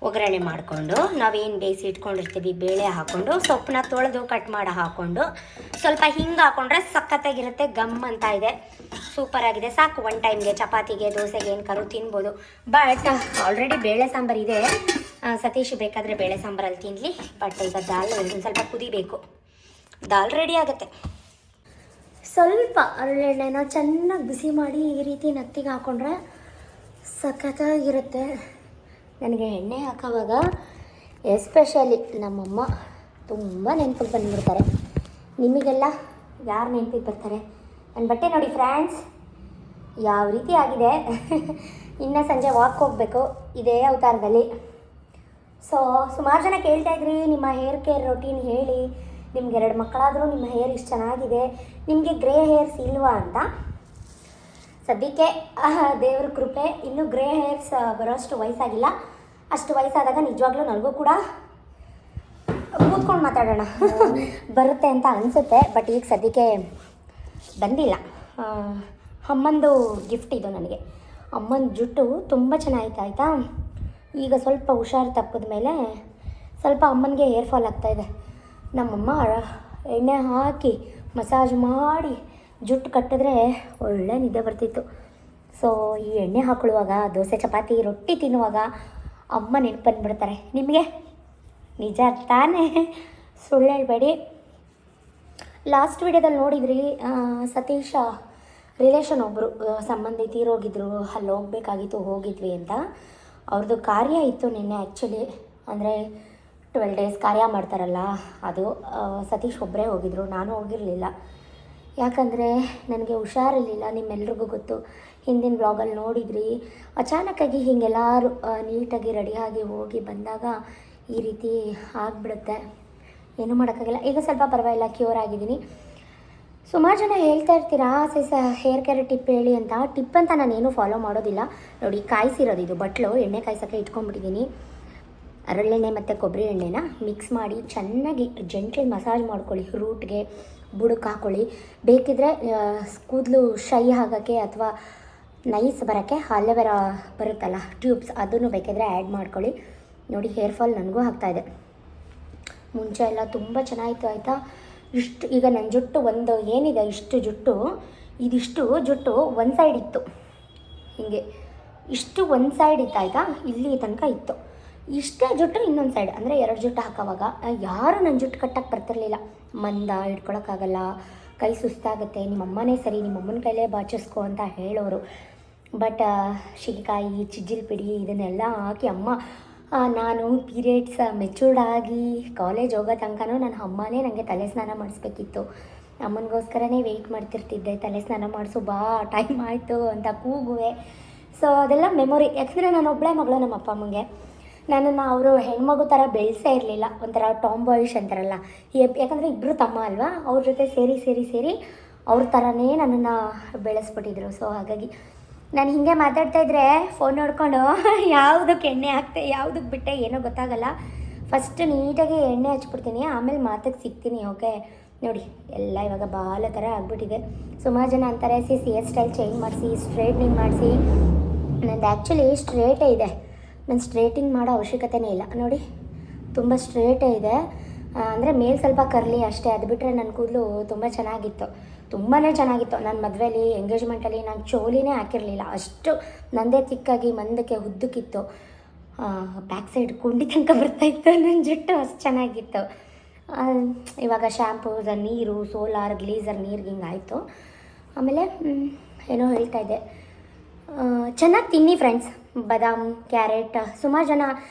ಒಗ್ಗರಣೆ ಮಾಡಿಕೊಂಡು ನಾವೇನು ಬೇಯಿಸಿ ಇಟ್ಕೊಂಡಿರ್ತೀವಿ ಬೇಳೆ ಹಾಕ್ಕೊಂಡು ಸೊಪ್ಪನ್ನ ತೊಳೆದು ಕಟ್ ಮಾಡಿ ಹಾಕ್ಕೊಂಡು ಸ್ವಲ್ಪ ಹಿಂಗೆ ಹಾಕ್ಕೊಂಡ್ರೆ ಸಖತ್ತಾಗಿರುತ್ತೆ. ಗಮ್ ಅಂತ ಇದೆ, ಸೂಪರಾಗಿದೆ. ಸಾಕು ಒನ್ ಟೈಮ್ಗೆ ಚಪಾತಿಗೆ, ದೋಸೆಗೆ ಏನು ಕರು ತಿನ್ಬೋದು. ಬಟ್ ಆಲ್ರೆಡಿ ಬೇಳೆ ಸಾಂಬಾರು ಇದೆ. ಸತೀಶ್ ಬೇಕಾದರೆ ಬೇಳೆ ಸಾಂಬಾರಲ್ಲಿ ತಿನ್ನಲಿ. ಬಟ್ ಈಗ ದಾಲ್ ಒಂದು ಸ್ವಲ್ಪ ಕುದಿಬೇಕು, ದಾಲ್ ರೆಡಿ ಆಗುತ್ತೆ. ಸ್ವಲ್ಪ ಹರಳೆಣ್ಣೆನ ಚೆನ್ನಾಗಿ ಬಿಸಿ ಮಾಡಿ ಈ ರೀತಿ ನತ್ತಿಗೆ ಹಾಕ್ಕೊಂಡ್ರೆ ಸಖತ್ತಾಗಿರುತ್ತೆ. ನನಗೆ ಎಣ್ಣೆ ಹಾಕೋವಾಗ ಎಸ್ಪೆಷಲಿ ನಮ್ಮಮ್ಮ ತುಂಬ ನೆನಪಿಗೆ ಬಂದುಬಿಡ್ತಾರೆ. ನಿಮಗೆಲ್ಲ ಯಾರು ನೆನಪಿಗೆ ಬರ್ತಾರೆ? ನನ್ನ ಬಟ್ಟೆ ನೋಡಿ ಫ್ರೆಂಡ್ಸ್ ಯಾವ ರೀತಿ ಆಗಿದೆ. ಇನ್ನು ಸಂಜೆ ವಾಕ್ ಹೋಗಬೇಕು ಇದೇ ಅವತಾರದಲ್ಲಿ. ಸೊ ಸುಮಾರು ಜನ ಕೇಳ್ತಾಯಿದ್ರಿ ನಿಮ್ಮ ಹೇರ್ ಕೇರ್ ರೊಟೀನ್ ಹೇಳಿ, ನಿಮ್ಗೆ 2 ಮಕ್ಕಳಾದರೂ ನಿಮ್ಮ ಹೇರ್ ಇಷ್ಟು ಚೆನ್ನಾಗಿದೆ, ನಿಮಗೆ ಗ್ರೇ ಹೇರ್ಸ್ ಇಲ್ವಾ ಅಂತ. ಸದ್ಯಕ್ಕೆ ದೇವ್ರ ಕೃಪೆ, ಇನ್ನೂ ಗ್ರೇ ಹೇರ್ಸ್ ಬರೋಷ್ಟು ವಯಸ್ಸಾಗಿಲ್ಲ. ಅಷ್ಟು ವಯಸ್ಸಾದಾಗ ನಿಜವಾಗ್ಲೂ ನನಗೂ ಕೂಡ ಕೂತ್ಕೊಂಡು ಮಾತಾಡೋಣ ಬರುತ್ತೆ ಅಂತ ಅನಿಸುತ್ತೆ. ಬಟ್ ಈಗ ಸದ್ಯಕ್ಕೆ ಬಂದಿಲ್ಲ. ಅಮ್ಮಂದು ಗಿಫ್ಟ್ ಇದು ನನಗೆ. ಅಮ್ಮನ ಜುಟ್ಟು ತುಂಬ ಚೆನ್ನಾಗಿತ್ತು ಆಯಿತಾ. ಈಗ ಸ್ವಲ್ಪ ಹುಷಾರು ತಪ್ಪಿದ ಮೇಲೆ ಸ್ವಲ್ಪ ಅಮ್ಮನಿಗೆ ಹೇರ್ ಫಾಲ್ ಆಗ್ತಾಯಿದೆ. ನಮ್ಮಮ್ಮ ಎಣ್ಣೆ ಹಾಕಿ ಮಸಾಜ್ ಮಾಡಿ ಜುಟ್ಟು ಕಟ್ಟಿದ್ರೆ ಒಳ್ಳೆ ನಿದ್ದೆ ಬರ್ತಿತ್ತು. ಸೊ ಈ ಎಣ್ಣೆ ಹಾಕೊಳ್ಳುವಾಗ, ದೋಸೆ ಚಪಾತಿ ರೊಟ್ಟಿ ತಿನ್ನುವಾಗ ಅಮ್ಮ ನೆನಪು ಬಂದುಬಿಡ್ತಾರೆ. ನಿಮಗೆ ನಿಜ ತಾನೇ, ಸುಳ್ಳು ಹೇಳಬೇಡಿ. ಲಾಸ್ಟ್ ವಿಡಿಯೋದಲ್ಲಿ ನೋಡಿದ್ರಿ, ಸತೀಶ ರಿಲೇಷನ್ ಒಬ್ಬರು ಸಂಬಂಧಿ ತೀರೋಗಿದ್ರು, ಅಲ್ಲಿ ಹೋಗಬೇಕಾಗಿತ್ತು, ಹೋಗಿದ್ವಿ ಅಂತ. ಅವ್ರದ್ದು ಕಾರ್ಯ ಇತ್ತು ನಿನ್ನೆ. ಆ್ಯಕ್ಚುಲಿ ಅಂದರೆ 12 days ಕಾರ್ಯ ಮಾಡ್ತಾರಲ್ಲ ಅದು. ಸತೀಶ್ ಒಬ್ಬರೇ ಹೋಗಿದ್ರು, ನಾನು ಹೋಗಿರಲಿಲ್ಲ. ಯಾಕಂದರೆ ನನಗೆ ಹುಷಾರಿರಲಿಲ್ಲ. ನಿಮ್ಮೆಲ್ರಿಗೂ ಗೊತ್ತು, ಹಿಂದಿನ ಬ್ಲಾಗಲ್ಲಿ ನೋಡಿದ್ರಿ. ಅಚಾನಕ್ಕಾಗಿ ಹೀಗೆಲ್ಲರೂ ನೀಟಾಗಿ ರೆಡಿಯಾಗಿ ಹೋಗಿ ಬಂದಾಗ ಈ ರೀತಿ ಆಗಿಬಿಡುತ್ತೆ. ಏನೂ ಮಾಡೋಕ್ಕಾಗಿಲ್ಲ. ಈಗ ಸ್ವಲ್ಪ ಪರವಾಗಿಲ್ಲ, ಕ್ಯೂರ್ ಆಗಿದ್ದೀನಿ. ಸುಮಾರು ಜನ ಹೇಳ್ತಾ ಇರ್ತೀರಾ ಹೇರ್ ಕೇರ್ ಟಿಪ್ ಹೇಳಿ ಅಂತ. ಟಿಪ್ ಅಂತ ನಾನೇನು ಫಾಲೋ ಮಾಡೋದಿಲ್ಲ. ನೋಡಿ ಕಾಯಿಸಿರೋದು ಇದು ಬಟ್ಲು, ಎಣ್ಣೆ ಕಾಯಿಸೋಕ್ಕೆ ಇಟ್ಕೊಂಡ್ಬಿಟ್ಟಿದ್ದೀನಿ. ಹರಳೆಣ್ಣೆ ಮತ್ತು ಕೊಬ್ಬರಿ ಎಣ್ಣೆನ ಮಿಕ್ಸ್ ಮಾಡಿ ಚೆನ್ನಾಗಿ ಜೆಂಟ್ಲಿ ಮಸಾಜ್ ಮಾಡ್ಕೊಳ್ಳಿ. ರೂಟ್ಗೆ ಬುಡಕ್ಕೆ ಹಾಕ್ಕೊಳ್ಳಿ. ಬೇಕಿದ್ದರೆ ಕೂದಲು ಶೈ ಆಗೋಕ್ಕೆ ಅಥವಾ ನೈಸ್ ಬರೋಕ್ಕೆ ಅಲೋವೆರಾ ಬರುತ್ತಲ್ಲ ಟ್ಯೂಬ್ಸ್, ಅದನ್ನು ಬೇಕಿದ್ರೆ ಆ್ಯಡ್ ಮಾಡ್ಕೊಳ್ಳಿ. ನೋಡಿ ಹೇರ್ ಫಾಲ್ ನನಗೂ ಆಗ್ತಾಯಿದೆ. ಮುಂಚೆ ಎಲ್ಲ ತುಂಬ ಚೆನ್ನಾಗಿತ್ತು ಆಯಿತಾ. ಇಷ್ಟು ಈಗ ನನ್ನ ಜುಟ್ಟು ಒಂದು ಏನಿದೆ ಇಷ್ಟು ಜುಟ್ಟು, ಇದಿಷ್ಟು ಜುಟ್ಟು ಒಂದು ಸೈಡ್ ಇತ್ತು, ಹೀಗೆ ಇಷ್ಟು ಒಂದು ಸೈಡ್ ಇತ್ತು ಆಯಿತಾ, ಇಲ್ಲಿ ತನಕ ಇತ್ತು. ಇಷ್ಟೇ ಜುಟ್ಟು ಇನ್ನೊಂದು ಸೈಡ್, ಅಂದರೆ 2 ಜುಟ್ಟು ಹಾಕೋವಾಗ ಯಾರು ನನ್ನ ಜುಟ್ಟು ಕಟ್ಟಕ್ಕೆ ಬರ್ತಿರ್ಲಿಲ್ಲ. ಮಂದ ಹಿಡ್ಕೊಳಕ್ಕಾಗಲ್ಲ, ಕೈ ಸುಸ್ತಾಗುತ್ತೆ, ನಿಮ್ಮಮ್ಮನೇ ಸರಿ, ನಿಮ್ಮಮ್ಮನ ಕೈಲೇ ಬಾಚಿಸ್ಕೊ ಅಂತ ಹೇಳೋರು. ಬಟ್ ಶಿಗೆಕಾಯಿ, ಚಿಜ್ಜಿಲ್ ಪಿಡಿ ಇದನ್ನೆಲ್ಲ ಹಾಕಿ ಅಮ್ಮ, ನಾನು ಪೀರಿಯಡ್ಸ್ ಮೆಚೂರ್ಡ್ ಆಗಿ ಕಾಲೇಜ್ ಹೋಗೋ ತನಕನೂ ನನ್ನ ಅಮ್ಮನೇ ನನಗೆ ತಲೆ ಸ್ನಾನ ಮಾಡಿಸ್ಬೇಕಿತ್ತು. ಅಮ್ಮನಿಗೋಸ್ಕರನೇ ವೆಯ್ಟ್ ಮಾಡ್ತಿರ್ತಿದ್ದೆ, ತಲೆ ಸ್ನಾನ ಮಾಡಿಸು ಬಾ ಟೈಮ್ ಆಯಿತು ಅಂತ ಕೂಗುವೆ. ಸೊ ಅದೆಲ್ಲ ಮೆಮೊರಿ. ಯಾಕಂದರೆ ನಾನು ಒಬ್ಬಳೇ ಮಗಳು ನಮ್ಮ ಅಪ್ಪ ಅಮ್ಮಂಗೆ. ನನ್ನನ್ನು ಅವರು ಹೆಣ್ಮಗು ಥರ ಬೆಳೆಸೇ ಇರಲಿಲ್ಲ, ಒಂಥರ ಟಾಮ್ ಬಾಯ್ಶ್ ಅಂತಾರಲ್ಲ. ಯಾಕಂದರೆ ಇಬ್ಬರು ತಮ್ಮ ಅಲ್ವಾ, ಅವ್ರ ಜೊತೆ ಸೇರಿ ಅವ್ರ ಥರನೇ ನನ್ನನ್ನು ಬೆಳೆಸ್ಬಿಟ್ಟಿದ್ರು. ಸೊ ಹಾಗಾಗಿ ನಾನು ಹೀಗೆ ಮಾತಾಡ್ತಾಯಿದ್ರೆ ಫೋನ್ ನೋಡಿಕೊಂಡು ಯಾವುದಕ್ಕೆ ಎಣ್ಣೆ ಹಾಕ್ತೆ ಯಾವುದಕ್ಕೆ ಬಿಟ್ಟೆ ಏನೋ ಗೊತ್ತಾಗಲ್ಲ. ಫಸ್ಟ್ ನೀಟಾಗಿ ಎಣ್ಣೆ ಹಚ್ಬಿಡ್ತೀನಿ, ಆಮೇಲೆ ಮಾತಿಗೆ ಸಿಗ್ತೀನಿ. ಓಕೆ ನೋಡಿ ಎಲ್ಲ ಇವಾಗ ಬಾಲ ಥರ ಆಗಿಬಿಟ್ಟಿದೆ. ಸುಮಾರು ಜನ ಅಂತಾರೆ ಹೇರ್ ಸ್ಟೈಲ್ ಚೇಂಜ್ ಮಾಡಿಸಿ, ಸ್ಟ್ರೈಟ್ನಿಂಗ್ ಮಾಡಿಸಿ. ನಂದು ಆ್ಯಕ್ಚುಲಿ ಸ್ಟ್ರೇಟೇ ಇದೆ, ನಾನು ಸ್ಟ್ರೇಟಿಂಗ್ ಮಾಡೋ ಅವಶ್ಯಕತೆನೇ ಇಲ್ಲ. ನೋಡಿ ತುಂಬ ಸ್ಟ್ರೇಟೇ ಇದೆ, ಅಂದರೆ ಮೇಲೆ ಸ್ವಲ್ಪ ಕರ್ಲಿ ಅಷ್ಟೇ. ಅದು ಬಿಟ್ಟರೆ ನನ್ನ ಕೂದಲು ತುಂಬ ಚೆನ್ನಾಗಿತ್ತು, ತುಂಬಾ ಚೆನ್ನಾಗಿತ್ತು. ನನ್ನ ಮದುವೆಯಲ್ಲಿ ಎಂಗೇಜ್ಮೆಂಟಲ್ಲಿ ನಾನು ಚೋಲಿನೇ ಹಾಕಿರಲಿಲ್ಲ, ಅಷ್ಟು ನಂದೇ ತಿಕ್ಕಾಗಿ ಮಂದಕ್ಕೆ ಉದ್ದಕ್ಕಿತ್ತು. ಬ್ಯಾಕ್ ಸೈಡ್ ಕುಂಡಿ ತನಕ ಬರ್ತಾಯಿತ್ತು ನನ್ನ ಜುಟ್ಟು, ಅಷ್ಟು ಚೆನ್ನಾಗಿತ್ತು. ಇವಾಗ ಶ್ಯಾಂಪೂಸ್ ನೀರು ಸೋಲಾರ್ ಗ್ಲೀಸರ್ ನೀರಿಗೆ ಹಿಂಗಾಯಿತು. ಆಮೇಲೆ ಏನೋ ಹೇಳ್ತಾ ಇದ್ದೆ, ಚೆನ್ನಾಗಿ ತಿನ್ನಿ ಫ್ರೆಂಡ್ಸ್. ಬಾದಾಮ್, ಕ್ಯಾರೆಟ್. ಸುಮಾರು ಜನ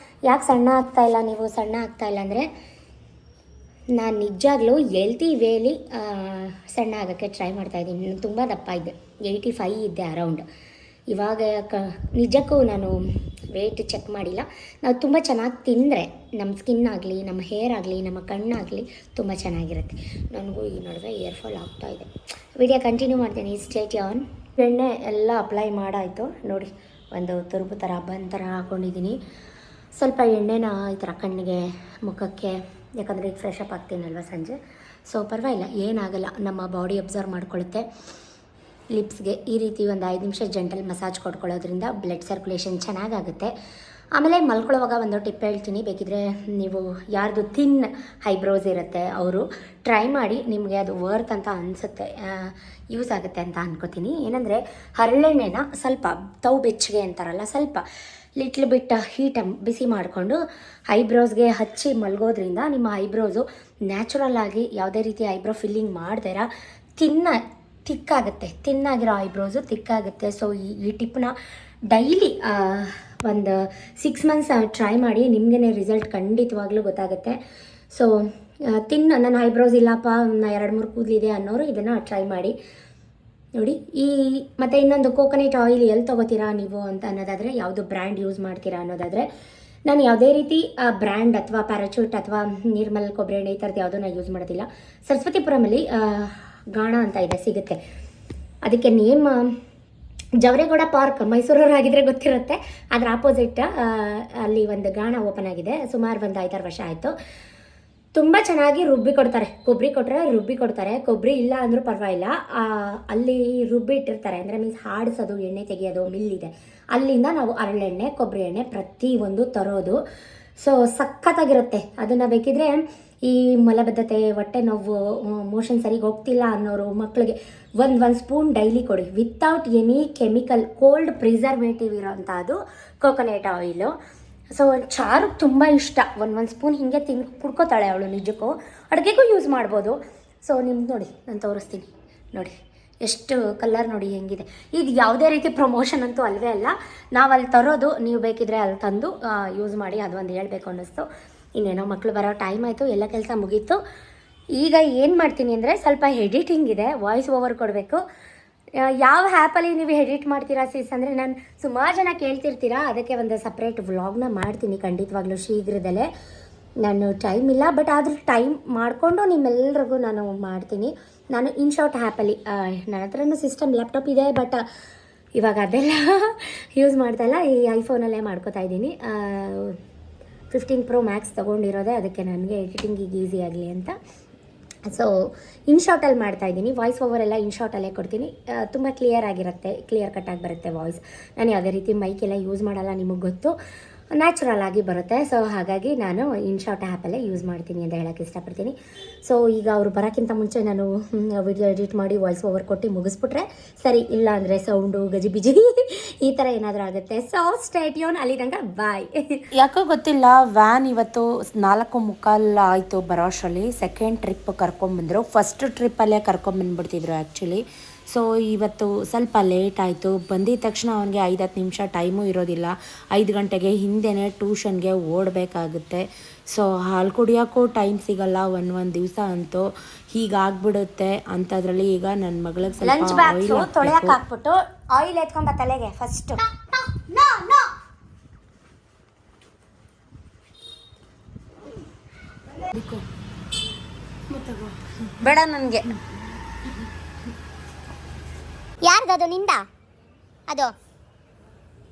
ಯಾಕೆ ಸಣ್ಣ ಆಗ್ತಾಯಿಲ್ಲ ನೀವು ಸಣ್ಣ ಆಗ್ತಾಯಿಲ್ಲ ಅಂದರೆ, ನಾನು ನಿಜವಾಗ್ಲೂ ಹೆಲ್ತಿ ವೇಲಿ ಸಣ್ಣ ಆಗೋಕ್ಕೆ ಟ್ರೈ ಮಾಡ್ತಾಯಿದ್ದೀನಿ. ನಾನು ತುಂಬ ದಪ್ಪ ಇದ್ದೆ, 85 ಇದ್ದೆ ಅರೌಂಡ್. ಇವಾಗ ನಿಜಕ್ಕೂ ನಾನು ವೆಯ್ಟ್ ಚೆಕ್ ಮಾಡಿಲ್ಲ. ನಾವು ತುಂಬ ಚೆನ್ನಾಗಿ ತಿಂದರೆ ನಮ್ಮ ಸ್ಕಿನ್ ಆಗಲಿ, ನಮ್ಮ ಹೇರ್ ಆಗಲಿ, ನಮ್ಮ ಕಣ್ಣಾಗಲಿ ತುಂಬ ಚೆನ್ನಾಗಿರುತ್ತೆ. ನನಗೂ ಈ ನಡುವೆ ಏರ್ ಫಾಲ್ ಆಗ್ತಾಯಿದೆ. ವಿಡಿಯೋ ಕಂಟಿನ್ಯೂ ಮಾಡ್ತೀನಿ, ಸ್ಟೇಟ್ ಆನ್. ಎಣ್ಣೆ ಎಲ್ಲ ಅಪ್ಲೈ ಮಾಡಾಯಿತು ನೋಡಿ. ಒಂದು ತುರುಬು ಥರ ಬನ್ ಥರ ಹಾಕ್ಕೊಂಡಿದ್ದೀನಿ. ಸ್ವಲ್ಪ ಎಣ್ಣೆನ ಈ ಥರ ಕಣ್ಣಿಗೆ, ಮುಖಕ್ಕೆ, ಯಾಕಂದರೆ ಈಗ ಫ್ರೆಶ್ ಅಪ್ ಆಗ್ತೀನಲ್ವ ಸಂಜೆ. ಸೊ ಪರವಾಗಿಲ್ಲ, ಏನಾಗಲ್ಲ, ನಮ್ಮ ಬಾಡಿ ಅಬ್ಸರ್ವ್ ಮಾಡ್ಕೊಳ್ಳುತ್ತೆ. ಲಿಪ್ಸ್ಗೆ ಈ ರೀತಿ ಒಂದು 5 ನಿಮಿಷ ಜೆಂಟಲ್ ಮಸಾಜ್ ಕೊಟ್ಕೊಳ್ಳೋದ್ರಿಂದ ಬ್ಲಡ್ ಸರ್ಕ್ಯುಲೇಷನ್ ಚೆನ್ನಾಗಾಗುತ್ತೆ. ಆಮೇಲೆ ಮಲ್ಕೊಳ್ಳೋವಾಗ ಒಂದು ಟಿಪ್ ಹೇಳ್ತೀನಿ, ಬೇಕಿದ್ರೆ ನೀವು ಯಾರ್ದು ಥಿನ್ ಐಬ್ರೋಸ್ ಇರುತ್ತೆ ಅವರು ಟ್ರೈ ಮಾಡಿ, ನಿಮಗೆ ಅದು ವರ್ತ್ ಅಂತ ಅನಿಸುತ್ತೆ, ಯೂಸ್ ಆಗುತ್ತೆ ಅಂತ ಅನ್ಕೋತೀನಿ. ಏನಂದರೆ ಹರಳೆಣ್ಣೆನ ಸ್ವಲ್ಪ ತವ್ ಬೆಚ್ಚಗೆ ಅಂತಾರಲ್ಲ, ಸ್ವಲ್ಪ ಲಿಟ್ಲ್ ಬಿಟ್ ಹೀಟ್ ಬಿಸಿ ಮಾಡಿಕೊಂಡು ಐಬ್ರೋಸ್ಗೆ ಹಚ್ಚಿ ಮಲಗೋದ್ರಿಂದ ನಿಮ್ಮ ಐಬ್ರೋಸು ನ್ಯಾಚುರಲ್ ಆಗಿ ಯಾವುದೇ ರೀತಿ ಐಬ್ರೋ ಫಿಲ್ಲಿಂಗ್ ಮಾಡ್ದಿರ ತಿಕ್ಕಾಗುತ್ತೆ. ತಿನ್ನಾಗಿರೋ ಐಬ್ರೋಸು ತಿಕ್ಕಾಗುತ್ತೆ. ಸೊ ಈ ಟಿಪ್ನ ಡೈಲಿ ಒಂದು 6 ಮಂತ್ಸ್ ಟ್ರೈ ಮಾಡಿ, ನಿಮಗೇ ರಿಸಲ್ಟ್ ಖಂಡಿತವಾಗ್ಲೂ ಗೊತ್ತಾಗುತ್ತೆ. ಸೊ ನನ್ನ ಐಬ್ರೋಸ್ ಇಲ್ಲಪ್ಪ, 2-3 ಕೂದಲಿದೆ ಅನ್ನೋರು ಇದನ್ನು ಟ್ರೈ ಮಾಡಿ ನೋಡಿ. ಮತ್ತು ಇನ್ನೊಂದು ಕೋಕೋನಟ್ ಆಯಿಲ್ ಎಲ್ಲಿ ತೊಗೋತೀರಾ ನೀವು ಅಂತ ಅನ್ನೋದಾದರೆ, ಯಾವುದು ಬ್ರ್ಯಾಂಡ್ ಯೂಸ್ ಮಾಡ್ತೀರಾ ಅನ್ನೋದಾದರೆ, ನಾನು ಯಾವುದೇ ರೀತಿ ಬ್ರ್ಯಾಂಡ್ ಅಥವಾ ಪ್ಯಾರಾಚೂಟ್ ಅಥವಾ ನಿರ್ಮಲ್ ಕೊಬ್ಬರಿ ಎಣ್ಣೆ ಈ ಥರದ್ದು ಯಾವುದೂ ನಾನು ಯೂಸ್ ಮಾಡೋದಿಲ್ಲ. ಸರಸ್ವತಿಪುರಮಲ್ಲಿ ಗಾಣ ಅಂತ ಇದೆ, ಸಿಗುತ್ತೆ. ಅದಕ್ಕೆ ನೇಮ್ ಜವರೇಗೌಡ ಪಾರ್ಕ್, ಮೈಸೂರವರಾಗಿದ್ದರೆ ಗೊತ್ತಿರುತ್ತೆ. ಅದರ ಆಪೋಸಿಟ್ ಅಲ್ಲಿ ಒಂದು ಗಾಣ ಓಪನ್ ಆಗಿದೆ. ಸುಮಾರು ಒಂದು 5-6 ವರ್ಷ ಆಯಿತು. ತುಂಬ ಚೆನ್ನಾಗಿ ರುಬ್ಬಿ ಕೊಡ್ತಾರೆ. ಕೊಬ್ಬರಿ ಕೊಟ್ಟರೆ ರುಬ್ಬಿ ಕೊಡ್ತಾರೆ, ಕೊಬ್ಬರಿ ಇಲ್ಲ ಅಂದರೂ ಪರವಾಗಿಲ್ಲ. ಅಲ್ಲಿ ರುಬ್ಬಿ ಇಟ್ಟಿರ್ತಾರೆ, ಅಂದರೆ ಮೀನ್ಸ್ ಹಾಡಿಸೋದು, ಎಣ್ಣೆ ತೆಗೆಯೋದು ಮಿಲ್ಲಿದೆ, ಅಲ್ಲಿಂದ ನಾವು ಹರಳೆಣ್ಣೆ, ಕೊಬ್ಬರಿ ಎಣ್ಣೆ ಪ್ರತಿಯೊಂದು ತರೋದು. ಸೊ ಸಖತ್ತಾಗಿರುತ್ತೆ. ಅದನ್ನು ಬೇಕಿದ್ರೆ ಈ ಮಲಬದ್ಧತೆ, ಹೊಟ್ಟೆ ನೋವು, ಮೋಷನ್ ಸರಿಗೆ ಹೋಗ್ತಿಲ್ಲ ಅನ್ನೋರು ಮಕ್ಕಳಿಗೆ ಒಂದು ಸ್ಪೂನ್ ಡೈಲಿ ಕೊಡಿ, without any chemical, cold preservative ಇರೋಂಥದ್ದು ಕೋಕೋನಟ್ ಆಯಿಲು. ಸೊ ಚಾರು ತುಂಬ ಇಷ್ಟ, ಒಂದು ಸ್ಪೂನ್ ಹೀಗೆ ಕುಡ್ಕೋತಾಳೆ ಅವಳು. ನಿಜಕ್ಕೂ ಅಡುಗೆಗೂ ಯೂಸ್ ಮಾಡ್ಬೋದು. ಸೊ ನಿಮ್ಗೆ ನೋಡಿ, ನಾನು ತೋರಿಸ್ತೀನಿ ನೋಡಿ, ಎಷ್ಟು ಕಲರ್ ನೋಡಿ ಹೆಂಗಿದೆ. ಇದು ಯಾವುದೇ ರೀತಿ ಪ್ರಮೋಷನ್ ಅಂತೂ ಅಲ್ವೇ ಅಲ್ಲ, ನಾವು ಅಲ್ಲಿ ತರೋದು, ನೀವು ಬೇಕಿದ್ರೆ ಅಲ್ಲಿ ತಂದು ಯೂಸ್ ಮಾಡಿ. ಅದು ಒಂದು ಹೇಳಬೇಕು ಅನ್ನಿಸ್ತು. ಇನ್ನೇನೋ ಮಕ್ಕಳು ಬರೋ ಟೈಮ್ ಆಯಿತು, ಎಲ್ಲ ಕೆಲಸ ಮುಗೀತು. ಈಗ ಏನು ಮಾಡ್ತೀನಿ ಅಂದರೆ, ಸ್ವಲ್ಪ ಎಡಿಟಿಂಗ್ ಇದೆ, ವಾಯ್ಸ್ ಓವರ್ ಕೊಡಬೇಕು. ಯಾವ ಆ್ಯಪಲ್ಲಿ ನೀವು ಎಡಿಟ್ ಮಾಡ್ತೀರಾ ಸಿಸ್ ಅಂದರೆ, ನಾನು ಸುಮಾರು ಜನ ಕೇಳ್ತಿರ್ತೀರಾ, ಅದಕ್ಕೆ ಒಂದು ಸಪ್ರೇಟ್ ವ್ಲಾಗ್ನ ಮಾಡ್ತೀನಿ ಖಂಡಿತವಾಗ್ಲೂ ಶೀಘ್ರದಲ್ಲೇ. ನಾನು ಟೈಮ್ ಇಲ್ಲ, ಬಟ್ ಆದರೂ ಟೈಮ್ ಮಾಡಿಕೊಂಡು ನಿಮ್ಮೆಲ್ಲರಿಗೂ ನಾನು ಮಾಡ್ತೀನಿ. ನಾನು ಇನ್ಶಾರ್ಟ್ ಆ್ಯಪಲ್ಲಿ, ನನ್ನ ಹತ್ರನೂ ಸಿಸ್ಟಮ್ ಲ್ಯಾಪ್ಟಾಪ್ ಇದೆ, ಬಟ್ ಇವಾಗ ಅದೆಲ್ಲ ಯೂಸ್ ಮಾಡ್ತಾಯಿಲ್ಲ, ಈ ಐಫೋನಲ್ಲೇ ಮಾಡ್ಕೋತಾ ಇದ್ದೀನಿ. 15 Pro Max ತೊಗೊಂಡಿರೋದೆ, ಅದಕ್ಕೆ ನನಗೆ ಎಡಿಟಿಂಗಿಗೆ ಈಸಿ ಆಗಲಿ ಅಂತ. ಸೊ ಇನ್ಶಾರ್ಟಲ್ಲಿ ಮಾಡ್ತಾಯಿದ್ದೀನಿ. ವಾಯ್ಸ್ ಓವರ್ ಎಲ್ಲ ಇನ್ಶಾರ್ಟಲ್ಲೇ ಕೊಡ್ತೀನಿ. ತುಂಬ ಕ್ಲಿಯರ್ ಆಗಿರುತ್ತೆ, ಕ್ಲಿಯರ್ ಕಟ್ಟಾಗಿ ಬರುತ್ತೆ ವಾಯ್ಸ್. ನಾನು ಯಾವುದೇ ರೀತಿ ಮೈಕೆಲ್ಲ ಯೂಸ್ ಮಾಡಲ್ಲ, ನಿಮಗೆ ಗೊತ್ತು, ನ್ಯಾಚುರಲ್ ಆಗಿ ಬರುತ್ತೆ. ಸೊ ಹಾಗಾಗಿ ನಾನು ಇನ್ಶಾರ್ಟ್ ಆ್ಯಪಲ್ಲೇ ಯೂಸ್ ಮಾಡ್ತೀನಿ ಅಂತ ಹೇಳೋಕ್ಕೆ ಇಷ್ಟಪಡ್ತೀನಿ. ಸೊ ಈಗ ಅವರು ಬರೋಕ್ಕಿಂತ ಮುಂಚೆ ನಾನು ವಿಡಿಯೋ ಎಡಿಟ್ ಮಾಡಿ ವಾಯ್ಸ್ ಓವರ್ ಕೊಟ್ಟು ಮುಗಿಸ್ಬಿಟ್ರೆ ಸರಿ, ಇಲ್ಲ ಅಂದರೆ ಸೌಂಡು ಗಜಿಬಿಜಿ ಈ ಥರ ಏನಾದರೂ ಆಗುತ್ತೆ. ಸೊ ಸ್ಟೇ ಟ್ಯೂನ್, ಅಲ್ಲಿ ತನಕ ಬಾಯ್. ಯಾಕೋ ಗೊತ್ತಿಲ್ಲ, ವ್ಯಾನ್ ಇವತ್ತು 4:45 ಆಯಿತು ಬರೋ ಅಷ್ಟರಲ್ಲಿ. ಸೆಕೆಂಡ್ ಟ್ರಿಪ್ ಕರ್ಕೊಂಬಂದರು. ಫಸ್ಟ್ ಟ್ರಿಪ್ಪಲ್ಲೇ ಕರ್ಕೊಂಬಂದ್ಬಿಡ್ತಿದ್ರು ಆ್ಯಕ್ಚುಲಿ. ಸೊ ಇವತ್ತು ಸ್ವಲ್ಪ ಲೇಟ್ ಆಯಿತು. ಬಂದಿದ ತಕ್ಷಣ ಅವನಿಗೆ 5-10 ನಿಮಿಷ ಟೈಮು ಇರೋದಿಲ್ಲ. 5 ಗಂಟೆಗೆ ಹಿಂದೆನೇ ಟ್ಯೂಷನ್ಗೆ ಓಡಬೇಕಾಗುತ್ತೆ. ಸೊ ಹಾಲು ಕುಡಿಯೋಕ್ಕೂ ಟೈಮ್ ಸಿಗಲ್ಲ ಒಂದು ದಿವಸ ಅಂತೂ. ಹೀಗಾಗ್ಬಿಡುತ್ತೆ. ಅಂಥದ್ರಲ್ಲಿ ಈಗ ನನ್ನ ಮಗಳಿಗೆ ಸ್ವಲ್ಪ ಲಂಚ್ ಬಾಕ್ಸು ತೊಳೆಯಕ್ಕೆ ಹಾಕ್ಬಿಟ್ಟು ಆಯಿಲ್ ಎತ್ಕೊಂಬ ತಲೆಗೆ ಫಸ್ಟು. ಬೇಡ ನನಗೆ. ಯಾರ್ದದು ನಿಂದ? ಅದು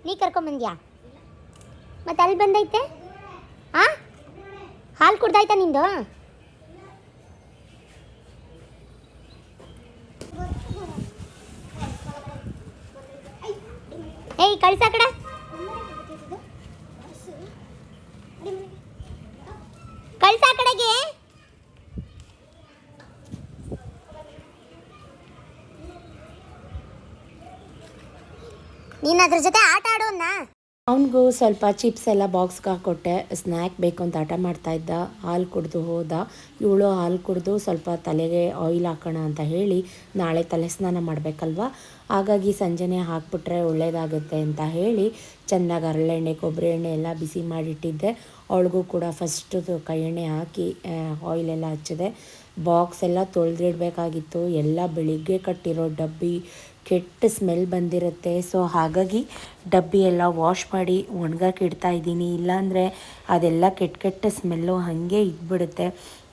ನೀ ಕರ್ಕೊಂಬಂದ್ಯಾ? ಮತ್ತೆ ಅಲ್ಲಿ ಬಂದೈತೆ? ಹಾಲು ಕುಡ್ದಾಯ್ತಾ ನಿಂದು? ಏಯ್ ಕಳ್ಸ ಕಡೆ, ಕಳ್ಸ ಕಡೆಗೆ. ನೀನು ಅದ್ರ ಜೊತೆ ಆಟ ಆಡೋಣ. ಅವನಿಗೂ ಸ್ವಲ್ಪ ಚಿಪ್ಸ್ ಎಲ್ಲ ಬಾಕ್ಸ್ಗೆ ಹಾಕ್ಕೊಟ್ಟೆ. ಸ್ನ್ಯಾಕ್ ಬೇಕು ಅಂತ ಹಠ ಮಾಡ್ತಾಯಿದ್ದ. ಹಾಲು ಕುಡಿದು ಹೋದ. ಇವಳು ಹಾಲು ಕುಡಿದು ಸ್ವಲ್ಪ ತಲೆಗೆ ಆಯಿಲ್ ಹಾಕೋಣ ಅಂತ ಹೇಳಿ ನಾಳೆ ತಲೆ ಸ್ನಾನ ಮಾಡಬೇಕಲ್ವ, ಹಾಗಾಗಿ ಸಂಜೆನೇ ಹಾಕ್ಬಿಟ್ರೆ ಒಳ್ಳೆಯದಾಗುತ್ತೆ ಅಂತ ಹೇಳಿ ಚೆನ್ನಾಗಿ ಹರಳೆಣ್ಣೆ ಕೊಬ್ಬರಿ ಎಣ್ಣೆ ಎಲ್ಲ ಬಿಸಿ ಮಾಡಿಟ್ಟಿದ್ದೆ. ಅವಳಿಗೂ ಕೂಡ ಫಸ್ಟು ಕೈ ಎಣ್ಣೆ ಹಾಕಿ ಆಯಿಲೆಲ್ಲ ಹಚ್ಚಿದೆ. ಬಾಕ್ಸ್ ಎಲ್ಲ ತೊಳೆದಿಡಬೇಕಾಗಿತ್ತು. ಎಲ್ಲ ಬೆಳಿಗ್ಗೆ ಕಟ್ಟಿರೋ ಡಬ್ಬಿ ಕೆಟ್ಟ ಸ್ಮೆಲ್ ಬಂದಿರುತ್ತೆ. ಸೊ ಹಾಗಾಗಿ ಡಬ್ಬಿ ಎಲ್ಲ ವಾಶ್ ಮಾಡಿ ಒಣಗಕ್ಕೆ ಇಡ್ತಾಯಿದ್ದೀನಿ. ಇಲ್ಲಾಂದರೆ ಅದೆಲ್ಲ ಕೆಟ್ಟ ಸ್ಮೆಲ್ಲು ಹಾಗೆ ಇದ್ಬಿಡುತ್ತೆ.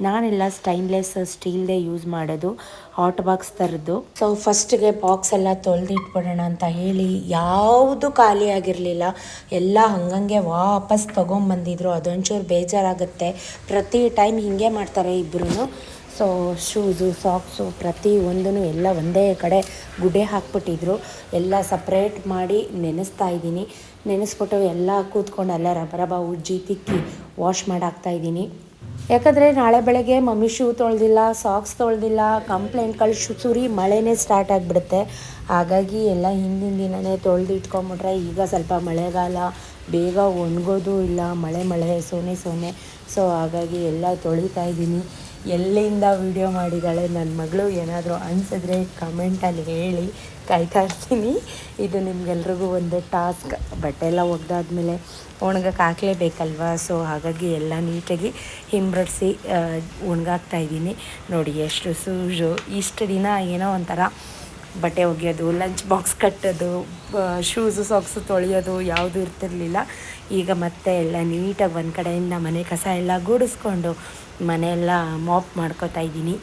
ನಾನೆಲ್ಲ ಸ್ಟೈನ್ಲೆಸ್ ಸ್ಟೀಲ್ದೇ ಯೂಸ್ ಮಾಡೋದು, ಹಾಟ್ ಬಾಕ್ಸ್ ಥರದ್ದು. ಸೊ ಫಸ್ಟಿಗೆ ಬಾಕ್ಸ್ ಎಲ್ಲ ತೊಳೆದಿಟ್ಬಿಡೋಣ ಅಂತ ಹೇಳಿ ಯಾವುದು ಖಾಲಿ ಆಗಿರಲಿಲ್ಲ. ಎಲ್ಲ ಹಂಗಂಗೆ ವಾಪಸ್ ತೊಗೊಂಬಂದಿದ್ರು. ಅದೊಂಚೂರು ಬೇಜಾರಾಗುತ್ತೆ. ಪ್ರತಿ ಟೈಮ್ ಹೀಗೆ ಮಾಡ್ತಾರೆ ಇಬ್ಬರೂ. ಸೊ ಶೂಸು ಸಾಕ್ಸು ಪ್ರತಿ ಒಂದೂ ಎಲ್ಲ ಒಂದೇ ಕಡೆ ಗುಡ್ಡೆ ಹಾಕ್ಬಿಟ್ಟಿದ್ರು. ಎಲ್ಲ ಸಪ್ರೇಟ್ ಮಾಡಿ ನೆನೆಸ್ತಾ ಇದ್ದೀನಿ. ನೆನೆಸ್ಬಿಟ್ಟು ಎಲ್ಲ ಕೂತ್ಕೊಂಡು ಎಲ್ಲ ರಬ ಉಜ್ಜಿ ತಿಕ್ಕಿ ವಾಶ್ ಮಾಡಾಕ್ತಾಯಿದ್ದೀನಿ. ಯಾಕಂದರೆ ನಾಳೆ ಬೆಳಗ್ಗೆ ಮಮ್ಮಿ ಶೂ ತೊಳೆದಿಲ್ಲ, ಸಾಕ್ಸ್ ತೊಳೆದಿಲ್ಲ, ಕಂಪ್ಲೇಂಟ್ಗಳು ಸುರಿ ಮಳೆನೇ ಸ್ಟಾರ್ಟ್ ಆಗಿಬಿಡುತ್ತೆ. ಹಾಗಾಗಿ ಎಲ್ಲ ಹಿಂದಿನ ದಿನವೇ ತೊಳೆದು ಇಟ್ಕೊಂಬಿಟ್ರೆ ಈಗ ಸ್ವಲ್ಪ ಮಳೆಗಾಲ ಬೇಗ ಒಣಗೋದು ಇಲ್ಲ. ಮಳೆ ಸೋನೆ. ಸೊ ಹಾಗಾಗಿ ಎಲ್ಲ ತೊಳಿತಾ ಇದ್ದೀನಿ. ಎಲ್ಲಿಂದ ವಿಡಿಯೋ ಮಾಡಿದ್ದಾಳೆ ನನ್ನ ಮಗಳು ಏನಾದರೂ ಅನಿಸಿದ್ರೆ ಕಮೆಂಟಲ್ಲಿ ಹೇಳಿ, ಕಾಯ್ತಾ ಇರ್ತೀನಿ. ಇದು ನಿಮಗೆಲ್ರಿಗೂ ಒಂದು ಟಾಸ್ಕ್. ಬಟ್ಟೆ ಎಲ್ಲ ಒಗ್ದಾದ್ಮೇಲೆ ಒಣಗಕ್ಕೆ ಹಾಕಲೇಬೇಕಲ್ವ. ಸೊ ಹಾಗಾಗಿ ಎಲ್ಲ ನೀಟಾಗಿ ಹಿಂಬಡಿಸಿ ಒಣಗಾಕ್ತಾಯಿದ್ದೀನಿ. ನೋಡಿ ಎಷ್ಟು ಸೂಜು. ಇಷ್ಟು ದಿನ ಏನೋ ಒಂಥರ ಬಟ್ಟೆ ಒಗೆಯೋದು, ಲಂಚ್ ಬಾಕ್ಸ್ ಕಟ್ಟೋದು, ಶೂಸು ಸಾಕ್ಸು ತೊಳೆಯೋದು ಯಾವುದು ಇರ್ತಿರ್ಲಿಲ್ಲ. ಈಗ ಮತ್ತೆ ಎಲ್ಲ ನೀಟಾಗಿ ಒಂದು ಕಡೆಯಿಂದ ಮನೆ ಕಸ ಎಲ್ಲ ಗುಡಿಸ್ಕೊಂಡು ಮನೆಯೆಲ್ಲ ಮಾಪ್ ಮಾಡ್ಕೋತಾ ಇದ್ದೀನಿ.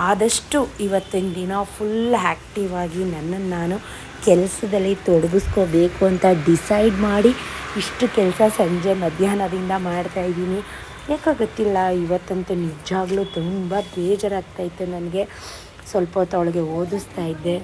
ಆದಷ್ಟು ಇವತ್ತಿನ ದಿನ ಫುಲ್ ಆ್ಯಕ್ಟಿವ್ ಆಗಿ ನನ್ನನ್ನು ನಾನು ಕೆಲಸದಲ್ಲಿ ತೊಡಗಿಸ್ಕೋಬೇಕು ಅಂತ ಡಿಸೈಡ್ ಮಾಡಿ ಇಷ್ಟು ಕೆಲಸ ಸಂಜೆ ಮಧ್ಯಾಹ್ನದಿಂದ ಮಾಡ್ತಾಯಿದ್ದೀನಿ. ಯಾಕೋ ಗೊತ್ತಿಲ್ಲ, ಇವತ್ತಂತೂ ನಿಜವಾಗ್ಲೂ ತುಂಬ ಬೇಜಾರಾಗ್ತಾಯಿತ್ತು ನನಗೆ. ಸ್ವಲ್ಪ ಹೊತ್ತು ಅವಳಿಗೆ ಓದಿಸ್ತಾ ಇದ್ದೆ.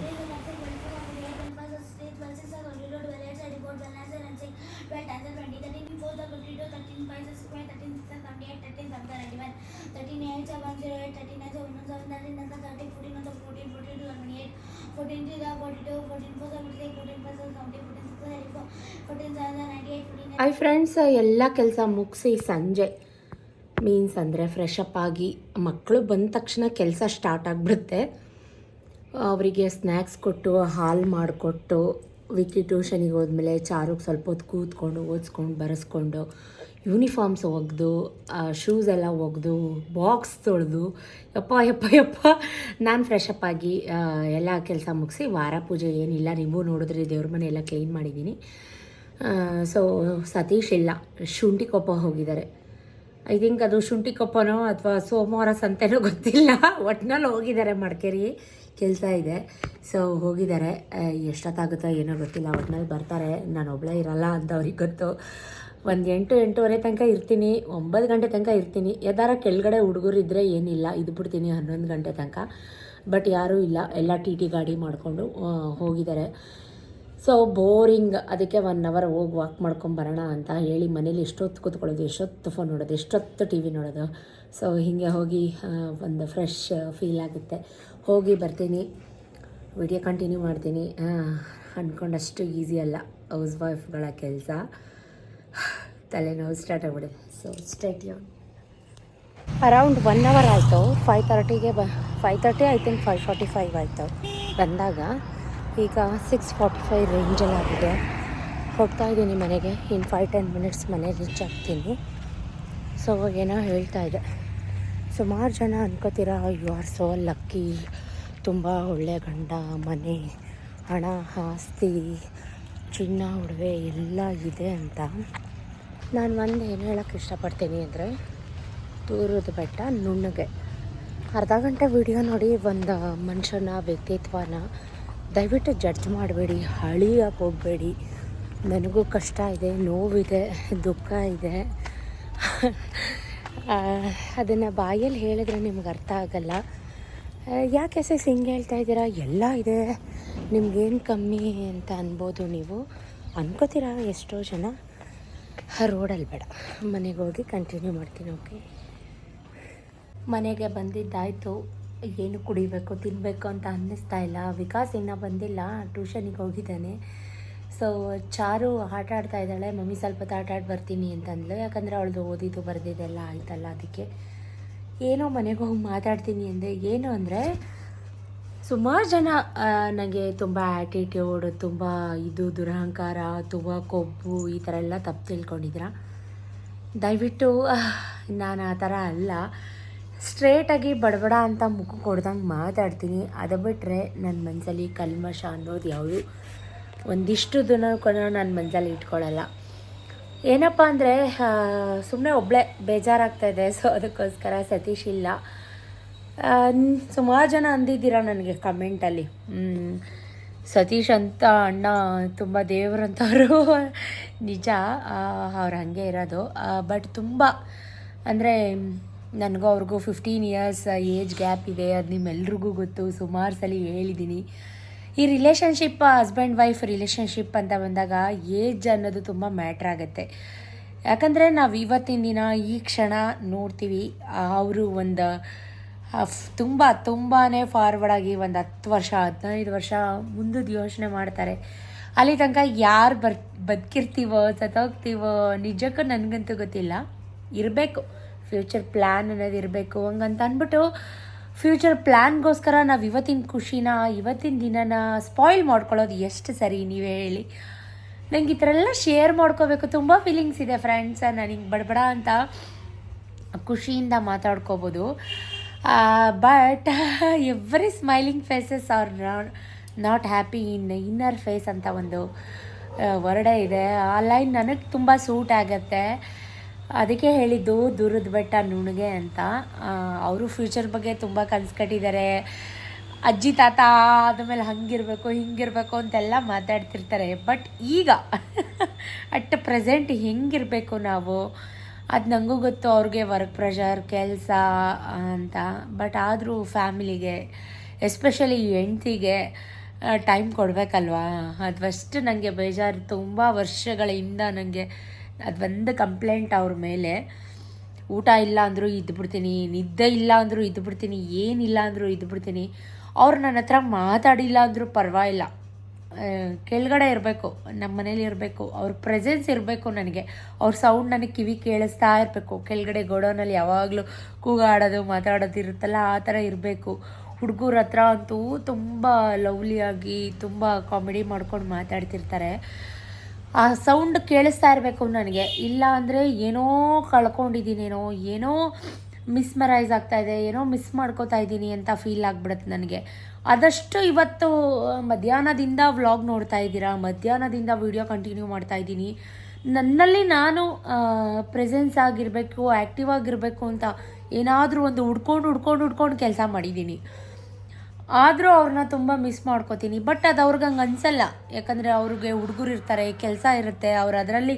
ಹಾಯ್ ಫ್ರೆಂಡ್ಸ್, ಎಲ್ಲ ಕೆಲಸ ಮುಗಿಸಿ ಸಂಜೆ ಮೀನ್ಸ್ ಅಂದರೆ ಫ್ರೆಶ್ ಅಪ್ ಆಗಿ ಮಕ್ಕಳು ಬಂದ ತಕ್ಷಣ ಕೆಲಸ ಸ್ಟಾರ್ಟ್ ಆಗಿಬಿಡುತ್ತೆ. ಅವರಿಗೆ ಸ್ನ್ಯಾಕ್ಸ್ ಕೊಟ್ಟು ಹಾಲು ಮಾಡಿಕೊಟ್ಟು ವಿಕ್ಕಿ ಟ್ಯೂಷನಿಗೆ ಹೋದ್ಮೇಲೆ ಚಾರುಗೆ ಸ್ವಲ್ಪ ಹೊತ್ತು ಕೂತ್ಕೊಂಡು ಓದಿಸ್ಕೊಂಡು ಬರೆಸ್ಕೊಂಡು ಯೂನಿಫಾರ್ಮ್ಸ್ ಒಗೆದು ಶೂಸ್ ಎಲ್ಲ ಒಗೆದು ಬಾಕ್ಸ್ ತೊಳೆದು ಯಪ್ಪ ನಾನು ಫ್ರೆಶ್ ಅಪ್ ಆಗಿ ಎಲ್ಲ ಕೆಲಸ ಮುಗಿಸಿ ವಾರ ಪೂಜೆ ಏನಿಲ್ಲ, ನೀವು ನೋಡಿದ್ರೆ ದೇವ್ರ ಮನೆ ಎಲ್ಲ ಕ್ಲೀನ್ ಮಾಡಿದ್ದೀನಿ. ಸೊ ಸತೀಶ್ ಇಲ್ಲ, ಶುಂಠಿ ಕೊಪ್ಪ ಹೋಗಿದ್ದಾರೆ. ಐ ಥಿಂಕ್ ಅದು ಶುಂಠಿ ಕೊಪ್ಪನೋ ಅಥವಾ ಸೋಮವಾರ ಸಂತೆನೋ ಗೊತ್ತಿಲ್ಲ, ಒಟ್ಟಿನಲ್ಲಿ ಹೋಗಿದ್ದಾರೆ. ಮಡಿಕೇರಿ ಕೆಲಸ ಇದೆ, ಸೊ ಹೋಗಿದ್ದಾರೆ. ಎಷ್ಟೊತ್ತಾಗುತ್ತೋ ಏನೋ ಗೊತ್ತಿಲ್ಲ, ಒಟ್ಟಿನಲ್ಲಿ ಬರ್ತಾರೆ. ನಾನು ಒಬ್ಬಳೇ ಇರಲ್ಲ ಅಂತ ಅವ್ರಿಗೆ ಗೊತ್ತು. ಒಂದು 8-8:30 ತನಕ ಇರ್ತೀನಿ, 9 ಗಂಟೆ ತನಕ ಇರ್ತೀನಿ. ಯಾವ್ದಾರ ಕೆಳಗಡೆ ಹುಡುಗರಿದ್ದರೆ ಏನಿಲ್ಲ, ಇದು ಬಿಡ್ತೀನಿ 11 ಗಂಟೆ ತನಕ. ಬಟ್ ಯಾರೂ ಇಲ್ಲ, ಎಲ್ಲ ಟಿ ಗಾಡಿ ಮಾಡಿಕೊಂಡು ಹೋಗಿದ್ದಾರೆ. ಸೊ ಬೋರಿಂಗ್, ಅದಕ್ಕೆ 1 ಅವರ್ ಹೋಗಿ ವಾಕ್ ಮಾಡ್ಕೊಂಬರೋಣ ಅಂತ ಹೇಳಿ ಮನೇಲಿ ಎಷ್ಟೊತ್ತು ಕೂತ್ಕೊಳ್ಳೋದು, ಎಷ್ಟೊತ್ತು ಫೋನ್ ನೋಡೋದು, ಎಷ್ಟೊತ್ತು ಟಿ ವಿ ನೋಡೋದು. ಸೊ ಹೀಗೆ ಹೋಗಿ ಒಂದು ಫ್ರೆಶ್ ಫೀಲ್ ಆಗುತ್ತೆ. ಹೋಗಿ ಬರ್ತೀನಿ, ವಿಡಿಯೋ ಕಂಟಿನ್ಯೂ ಮಾಡ್ತೀನಿ. ಅಂದ್ಕೊಂಡಷ್ಟು ಈಸಿ ಅಲ್ಲ ಹೌಸ್ ವೈಫ್ಗಳ ಕೆಲಸ. ತಲೆನೋವು ಸ್ಟಾರ್ಟ್ ಆಗಿಬಿಡಿದೆ. ಸೊ ಸ್ಟೇಟ್ ಯೂನ್. ಅರೌಂಡ್ 1 ಅವರ್ ಆಯಿತು. 5:30ಗೆ 5:30 ಐ ಥಿಂಕ್ 5:45 ಆಯಿತು ಬಂದಾಗ. ಈಗ 6:45 ರೇಂಜಲ್ಲಾಗಿದೆ. ಹೋಗ್ತಾ ಇದ್ದೀನಿ ಮನೆಗೆ. ಇನ್ನು 5-10 ಮಿನಿಟ್ಸ್ ಮನೆ ರೀಚ್ ಆಗ್ತೀನಿ. ಸೊ ಏನೋ ಹೇಳ್ತಾ ಇದೆ. ಸುಮಾರು ಜನ ಅನ್ಕೋತೀರಾ ಯು ಆರ್ ಸೋ ಲಕ್ಕಿ, ತುಂಬ ಒಳ್ಳೆಯ ಗಂಡ, ಮನೆ, ಹಣ, ಆಸ್ತಿ, ಚಿನ್ನ, ಒಡವೆ ಎಲ್ಲ ಇದೆ ಅಂತ. ನಾನು ಒಂದು ಏನು ಹೇಳೋಕ್ಕೆ ಇಷ್ಟಪಡ್ತೀನಿ ಅಂದರೆ, ದೂರದ ಬೆಟ್ಟ ನುಣ್ಣಗೆ. ಅರ್ಧ ಗಂಟೆ ವಿಡಿಯೋ ನೋಡಿ ಒಂದು ಮನುಷ್ಯನ ವ್ಯಕ್ತಿತ್ವನ ದಯವಿಟ್ಟು ಜಡ್ಜ್ ಮಾಡಬೇಡಿ, ಹಳಿಯಾಗಿ ಹೋಗಬೇಡಿ. ನನಗೂ ಕಷ್ಟ ಇದೆ, ನೋವಿದೆ, ದುಃಖ ಇದೆ. ಅದನ್ನು ಬಾಯಲ್ಲಿ ಹೇಳಿದ್ರೆ ನಿಮ್ಗೆ ಅರ್ಥ ಆಗಲ್ಲ. ಯಾಕೆ ಸೆಸ್ ಹಿಂಗೆ ಹೇಳ್ತಾ ಇದ್ದೀರಾ, ಎಲ್ಲ ಇದೆ, ನಿಮ್ಗೇನು ಕಮ್ಮಿ ಅಂತ ಅನ್ಬೋದು. ನೀವು ಅನ್ಕೋತೀರಾ ಎಷ್ಟೋ ಜನ. ರೋಡಲ್ಲಿ ಬೇಡ, ಮನೆಗೆ ಹೋಗಿ ಕಂಟಿನ್ಯೂ ಮಾಡ್ತೀನಿ. ಓಕೆ, ಮನೆಗೆ ಬಂದಿದ್ದಾಯಿತು. ಏನು ಕುಡಿಬೇಕು ತಿನ್ನಬೇಕು ಅಂತ ಅನ್ನಿಸ್ತಾ ಇಲ್ಲ. ವಿಕಾಸ್ ಇನ್ನೂ ಬಂದಿಲ್ಲ, ಟ್ಯೂಷನಿಗೆ ಹೋಗಿದ್ದಾನೆ. ಸೊ ಚಾರು ಆಟ ಆಡ್ತಾ ಇದ್ದಾಳೆ. ಮಮ್ಮಿ ಸ್ವಲ್ಪ ಹೊತ್ತು ಆಟ ಆಡಿ ಬರ್ತೀನಿ ಅಂತಂದ್ಲು, ಯಾಕಂದರೆ ಅವಳದು ಓದಿದ್ದು ಬರೆದಿದ್ದೆಲ್ಲ ಆಯ್ತಲ್ಲ, ಅದಕ್ಕೆ ಏನೋ ಮನೆಗೆ ಹೋಗಿ ಮಾತಾಡ್ತೀನಿ ಅಂದೆ. ಏನು ಅಂದರೆ ಸುಮಾರು ಜನ ನನಗೆ ತುಂಬ ಆ್ಯಟಿಟ್ಯೂಡ್, ತುಂಬ ಇದು ದುರಹಂಕಾರ, ತುಂಬ ಕೊಬ್ಬು, ಈ ಥರ ಎಲ್ಲ ತಪ್ಪು ತಿಳ್ಕೊಂಡಿದ್ದೀರ. ದಯವಿಟ್ಟು ನಾನು ಆ ಥರ ಅಲ್ಲ. ಸ್ಟ್ರೇಟಾಗಿ ಬಡಬಡ ಅಂತ ಮುಖ ಕೊಡ್ದಂಗೆ ಮಾತಾಡ್ತೀನಿ. ಅದು ಬಿಟ್ಟರೆ ನನ್ನ ಮನಸ್ಸಲ್ಲಿ ಕಲ್ಮಶ ಅನ್ನೋದು ಯಾವುದು ಒಂದಿಷ್ಟು ದಿನ ಕೂಡ ನನ್ನ ಮನಸ್ಸಲ್ಲಿ ಇಟ್ಕೊಳ್ಳಲ್ಲ. ಏನಪ್ಪ ಅಂದರೆ ಸುಮ್ಮನೆ ಒಬ್ಬಳೇ ಬೇಜಾರಾಗ್ತಾಯಿದೆ. ಸೊ ಅದಕ್ಕೋಸ್ಕರ ಸತೀಶ್ ಇಲ್ಲ. ಸುಮಾರು ಜನ ಅಂದಿದ್ದೀರ ನನಗೆ ಕಮೆಂಟಲ್ಲಿ, ಸತೀಶ್ ಅಂತ ಅಣ್ಣ ತುಂಬ ದೇವರಂಥವ್ರು. ನಿಜ, ಅವ್ರು ಹಾಗೆ ಇರೋದು. ಬಟ್ ತುಂಬ ಅಂದರೆ ನನಗೂ ಅವ್ರಿಗೂ 15 ಇಯರ್ಸ್ ಏಜ್ ಗ್ಯಾಪ್ ಇದೆ. ಅದು ನಿಮ್ಮೆಲ್ರಿಗೂ ಗೊತ್ತು, ಸುಮಾರು ಸಲ ಹೇಳಿದ್ದೀನಿ. ಈ ರಿಲೇಷನ್ಶಿಪ್, ಹಸ್ಬೆಂಡ್ ವೈಫ್ ರಿಲೇಷನ್ಶಿಪ್ ಅಂತ ಬಂದಾಗ ಏಜ್ ಅನ್ನೋದು ತುಂಬ ಮ್ಯಾಟ್ರ್ ಆಗುತ್ತೆ. ಯಾಕಂದರೆ ನಾವು ಇವತ್ತಿನ ದಿನ ಈ ಕ್ಷಣ ನೋಡ್ತೀವಿ, ಅವರು ಒಂದು ತುಂಬಾ ಫಾರ್ವರ್ಡಾಗಿ ಒಂದು 10 ವರ್ಷ 15 ವರ್ಷ ಮುಂದದ ಯೋಚನೆ ಮಾಡ್ತಾರೆ. ಅಲ್ಲಿ ತನಕ ಯಾರು ಬದುಕಿರ್ತೀವೋ ಸತ್ತೋಗ್ತೀವೋ ನಿಜಕ್ಕೂ ನನಗಂತೂ ಗೊತ್ತಿಲ್ಲ. ಇರಬೇಕು ಫ್ಯೂಚರ್ ಪ್ಲ್ಯಾನ್ ಅನ್ನೋದು ಇರಬೇಕು. ಹಂಗಂತ ಅಂದ್ಬಿಟ್ಟು ಫ್ಯೂಚರ್ ಪ್ಲ್ಯಾನ್ಗೋಸ್ಕರ ನಾವು ಇವತ್ತಿನ ಖುಷಿನ, ಇವತ್ತಿನ ದಿನನ ಸ್ಪಾಯ್ಲ್ ಮಾಡ್ಕೊಳ್ಳೋದು ಎಷ್ಟು ಸರಿ ನೀವೇ ಹೇಳಿ. ನಂಗೆ ಈ ಥರ ಎಲ್ಲ ಶೇರ್ ಮಾಡ್ಕೋಬೇಕು, ತುಂಬ ಫೀಲಿಂಗ್ಸ್ ಇದೆ ಫ್ರೆಂಡ್ಸ್. ನನಗೆ ಬಡಬಡ ಅಂತ ಖುಷಿಯಿಂದ ಮಾತಾಡ್ಕೋಬೋದು. But every smiling faces are not happy in inner face ಅಂತ ಒಂದು ವರ್ಡೇ ಇದೆ. ಆ ಲೈನ್ ನನಗೆ ತುಂಬ ಸೂಟ್ ಆಗುತ್ತೆ. ಅದಕ್ಕೆ ಹೇಳಿದ್ದು ದೂರದ ಬೆಟ್ಟ ನುಣ್ಣಗೆ ಅಂತ. ಅವರು ಫ್ಯೂಚರ್ ಬಗ್ಗೆ ತುಂಬ ಕನಸು ಕಟ್ಟಿದ್ದಾರೆ. ಅಜ್ಜಿ ತಾತ ಆದಮೇಲೆ ಹಂಗಿರಬೇಕು ಹಿಂಗಿರಬೇಕು ಅಂತೆಲ್ಲ ಮಾತಾಡ್ತಿರ್ತಾರೆ. ಬಟ್ ಈಗ ಅಟ್ ಪ್ರೆಸೆಂಟ್ ಹೆಂಗಿರಬೇಕು ನಾವು, ಅದು ನನಗೂ ಗೊತ್ತು. ಅವ್ರಿಗೆ ವರ್ಕ್ ಪ್ರೆಷರ್, ಕೆಲಸ ಅಂತ. ಬಟ್ ಆದರೂ ಫ್ಯಾಮಿಲಿಗೆ, ಎಸ್ಪೆಷಲಿ ಹೆಂಡ್ತಿಗೆ ಟೈಮ್ ಕೊಡಬೇಕಲ್ವಾ. ಅದು ಫಸ್ಟ್ ನನಗೆ ಬೇಜಾರು. ತುಂಬ ವರ್ಷಗಳಿಂದ ನನಗೆ ಅದೊಂದು ಕಂಪ್ಲೇಂಟ್ ಅವ್ರ ಮೇಲೆ. ಊಟ ಇಲ್ಲ ಅಂದರೂ ಇದ್ದುಬಿಡ್ತೀನಿ, ನಿದ್ದೆ ಇಲ್ಲ ಅಂದರೂ ಇದ್ದುಬಿಡ್ತೀನಿ, ಏನಿಲ್ಲ ಅಂದರೂ ಇದ್ದುಬಿಡ್ತೀನಿ. ಅವ್ರು ನನ್ನ ಹತ್ರ ಮಾತಾಡಿಲ್ಲ ಅಂದರೂ ಪರವಾಗಿಲ್ಲ, ಕೆಳಗಡೆ ಇರಬೇಕು, ನಮ್ಮ ಮನೇಲಿ ಇರಬೇಕು, ಅವ್ರ ಪ್ರೆಸೆನ್ಸ್ ಇರಬೇಕು ನನಗೆ. ಅವ್ರ ಸೌಂಡ್ ನನಗೆ ಕಿವಿ ಕೇಳಿಸ್ತಾ ಇರಬೇಕು. ಕೆಳಗಡೆ ಗೋಡೌನಲ್ಲಿ ಯಾವಾಗಲೂ ಕೂಗಾಡೋದು ಮಾತಾಡೋದು ಇರುತ್ತಲ್ಲ, ಆ ಥರ ಇರಬೇಕು. ಹುಡುಗರ ಹತ್ರ ಅಂತೂ ತುಂಬ ಲವ್ಲಿಯಾಗಿ ತುಂಬ ಕಾಮಿಡಿ ಮಾಡ್ಕೊಂಡು ಮಾತಾಡ್ತಿರ್ತಾರೆ. ಆ ಸೌಂಡ್ ಕೇಳಿಸ್ತಾ ಇರಬೇಕು ನನಗೆ. ಇಲ್ಲ ಅಂದರೆ ಏನೋ ಕಳ್ಕೊಂಡಿದ್ದೀನೇನೋ, ಏನೋ ಮಿಸ್ಮರೈಸ್ ಆಗ್ತಾಯಿದೆ, ಏನೋ ಮಿಸ್ ಮಾಡ್ಕೋತಾ ಇದ್ದೀನಿ ಅಂತ ಫೀಲ್ ಆಗಿಬಿಡುತ್ತೆ ನನಗೆ. ಆದಷ್ಟು ಇವತ್ತು ಮಧ್ಯಾಹ್ನದಿಂದ ವ್ಲಾಗ್ ನೋಡ್ತಾ ಇದ್ದೀರಾ, ಮಧ್ಯಾಹ್ನದಿಂದ ವಿಡಿಯೋ ಕಂಟಿನ್ಯೂ ಮಾಡ್ತಾಯಿದ್ದೀನಿ. ನನ್ನಲ್ಲಿ ನಾನು ಪ್ರೆಸೆನ್ಸ್ ಆಗಿರಬೇಕು, ಆ್ಯಕ್ಟಿವ್ ಆಗಿರಬೇಕು ಅಂತ ಏನಾದರೂ ಒಂದು ಹುಡ್ಕೊಂಡು ಕೆಲಸ ಮಾಡಿದ್ದೀನಿ. ಆದರೂ ಅವ್ರನ್ನ ತುಂಬ ಮಿಸ್ ಮಾಡ್ಕೋತೀನಿ. ಬಟ್ ಅದು ಅವ್ರಿಗೆ ಹಂಗೆ ಅನಿಸಲ್ಲ. ಯಾಕಂದರೆ ಅವ್ರಿಗೆ ಹುಡುಗರು ಇರ್ತಾರೆ, ಕೆಲಸ ಇರುತ್ತೆ, ಅವ್ರು ಅದರಲ್ಲಿ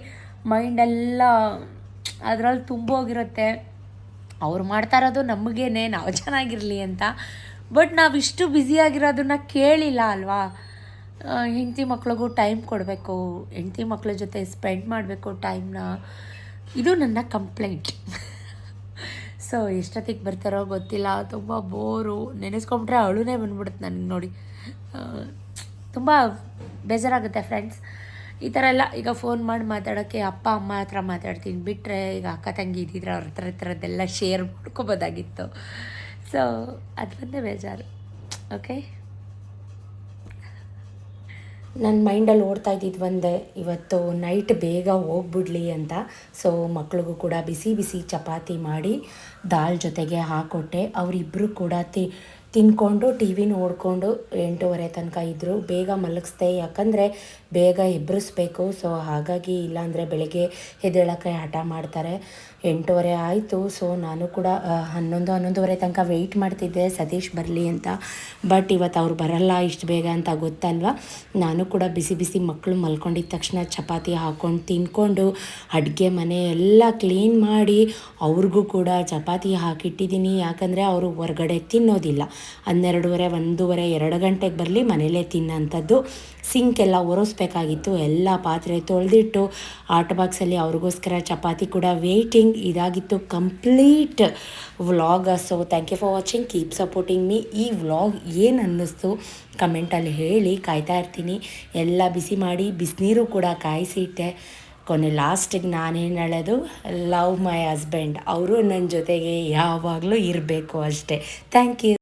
ಮೈಂಡೆಲ್ಲ ಅದರಲ್ಲಿ ತುಂಬೋಗಿರುತ್ತೆ. ಅವ್ರು ಮಾಡ್ತಾ ಇರೋದು ನಮಗೇನೆ, ನಾವು ಚೆನ್ನಾಗಿರಲಿ ಅಂತ. ಬಟ್ ನಾವಿಷ್ಟು ಬ್ಯುಸಿಯಾಗಿರೋದನ್ನ ಕೇಳಿಲ್ಲ ಅಲ್ವಾ. ಹೆಂಡತಿ ಮಕ್ಳಿಗೂ ಟೈಮ್ ಕೊಡಬೇಕು, ಹೆಂಡತಿ ಮಕ್ಳ ಜೊತೆ ಸ್ಪೆಂಡ್ ಮಾಡಬೇಕು ಟೈಮ್ನ. ಇದು ನನ್ನ ಕಂಪ್ಲೇಂಟ್. ಸೊ ಎಷ್ಟೊತ್ತಿಗೆ ಬರ್ತಾರೋ ಗೊತ್ತಿಲ್ಲ. ತುಂಬ ಬೋರು, ನೆನೆಸ್ಕೊಂಬಿಟ್ರೆ ಅಳುನೇ ಬಂದ್ಬಿಡುತ್ತೆ ನನಗೆ ನೋಡಿ. ತುಂಬ ಬೇಜಾರಾಗುತ್ತೆ ಫ್ರೆಂಡ್ಸ್. ಈ ಥರ ಎಲ್ಲ ಈಗ ಫೋನ್ ಮಾಡಿ ಮಾತಾಡೋಕ್ಕೆ ಅಪ್ಪ ಅಮ್ಮ ಹತ್ರ ಮಾತಾಡ್ತೀನಿ. ಬಿಟ್ಟರೆ ಈಗ ಅಕ್ಕ ತಂಗಿ ಇದ್ದಿದ್ರೆ ಅವ್ರ ಹತ್ರ ಈ ಥರದ್ದೆಲ್ಲ ಶೇರ್ ಮಾಡ್ಕೊಬೋದಾಗಿತ್ತು. ಸೊ ಅದು ಬಂದೇ ಬೇಜಾರು. ಓಕೆ, ನನ್ನ ಮೈಂಡಲ್ಲಿ ಓಡ್ತಾ ಇದ್ದಿದ್ದು ಒಂದೇ, ಇವತ್ತು ನೈಟ್ ಬೇಗ ಹೋಗ್ಬಿಡ್ಲಿ ಅಂತ. ಸೊ ಮಕ್ಳಿಗೂ ಕೂಡ ಬಿಸಿ ಬಿಸಿ ಚಪಾತಿ ಮಾಡಿ ದಾಲ್ ಜೊತೆಗೆ ಹಾಕ್ಕೊಟ್ಟೆ. ಅವರಿಬ್ಬರು ಕೂಡ ತಿನ್ಕೊಂಡು ಟಿ ವಿ ನೋಡಿಕೊಂಡು 8:30 ತನಕ ಇದ್ದರು. ಬೇಗ ಮಲಗಿಸ್ದೆ, ಯಾಕಂದರೆ ಬೇಗ ಎಬ್ಬರಿಸ್ಬೇಕು. ಸೊ ಹಾಗಾಗಿ ಇಲ್ಲಾಂದರೆ ಬೆಳಗ್ಗೆ ಎದ್ದೇಳೋಕ್ಕೆ ಹಠ ಮಾಡ್ತಾರೆ. 8:30 ಆಯಿತು. ಸೊ ನಾನು ಕೂಡ 11:30 ತನಕ ವೆಯ್ಟ್ ಮಾಡ್ತಿದ್ದೆ ಸತೀಶ್ ಬರಲಿ ಅಂತ. ಬಟ್ ಇವತ್ತು ಅವ್ರು ಬರಲ್ಲ ಇಷ್ಟು ಬೇಗ ಅಂತ ಗೊತ್ತಲ್ವ. ನಾನು ಕೂಡ ಬಿಸಿ ಬಿಸಿ ಮಕ್ಕಳು ಮಲ್ಕೊಂಡಿದ್ದ ತಕ್ಷಣ ಚಪಾತಿ ಹಾಕ್ಕೊಂಡು ತಿನ್ಕೊಂಡು ಅಡುಗೆ ಮನೆ ಎಲ್ಲ ಕ್ಲೀನ್ ಮಾಡಿ ಅವ್ರಿಗೂ ಕೂಡ ಚಪಾತಿ ಹಾಕಿಟ್ಟಿದ್ದೀನಿ. ಯಾಕಂದರೆ ಅವರು ಹೊರಗಡೆ ತಿನ್ನೋದಿಲ್ಲ. 12:30, 1:30, 2 ಗಂಟೆಗೆ ಬರಲಿ ಮನೇಲೇ ತಿನ್ನೋಂಥದ್ದು. ಸಿಂಕೆಲ್ಲ ಒರೆಸ್ಬೇಕಾಗಿತ್ತು. ಎಲ್ಲ ಪಾತ್ರೆ ತೊಳೆದಿಟ್ಟು ಆಟ್ ಬಾಕ್ಸಲ್ಲಿ ಅವ್ರಿಗೋಸ್ಕರ ಚಪಾತಿ ಕೂಡ ವೇಯ್ಟಿಂಗ್. ವಾಚಿಂಗ್. ಇದಾಗಿತ್ತು complete vlog. So thank you for watching, keep supporting me. ಈ ವ್ಲಾಗ್ ಏನು ಅನ್ನಿಸ್ತು ಕಮೆಂಟಲ್ಲಿ ಹೇಳಿ, ಕಾಯ್ತಾ ಇರ್ತೀನಿ. ಎಲ್ಲ ಬಿಸಿ ಮಾಡಿ ಬಿಸಿನೀರು ಕೂಡ ಕಾಯಿಸಿಟ್ಟೆ. ಕೊನೆ ಲಾಸ್ಟಿಗೆ ನಾನೇನು ಹೇಳೋದು, ಲವ್ ಮೈ ಹಸ್ಬೆಂಡ್, ಅವರು ನನ್ನ ಜೊತೆಗೆ ಯಾವಾಗಲೂ ಇರಬೇಕು ಅಷ್ಟೇ. Thank you.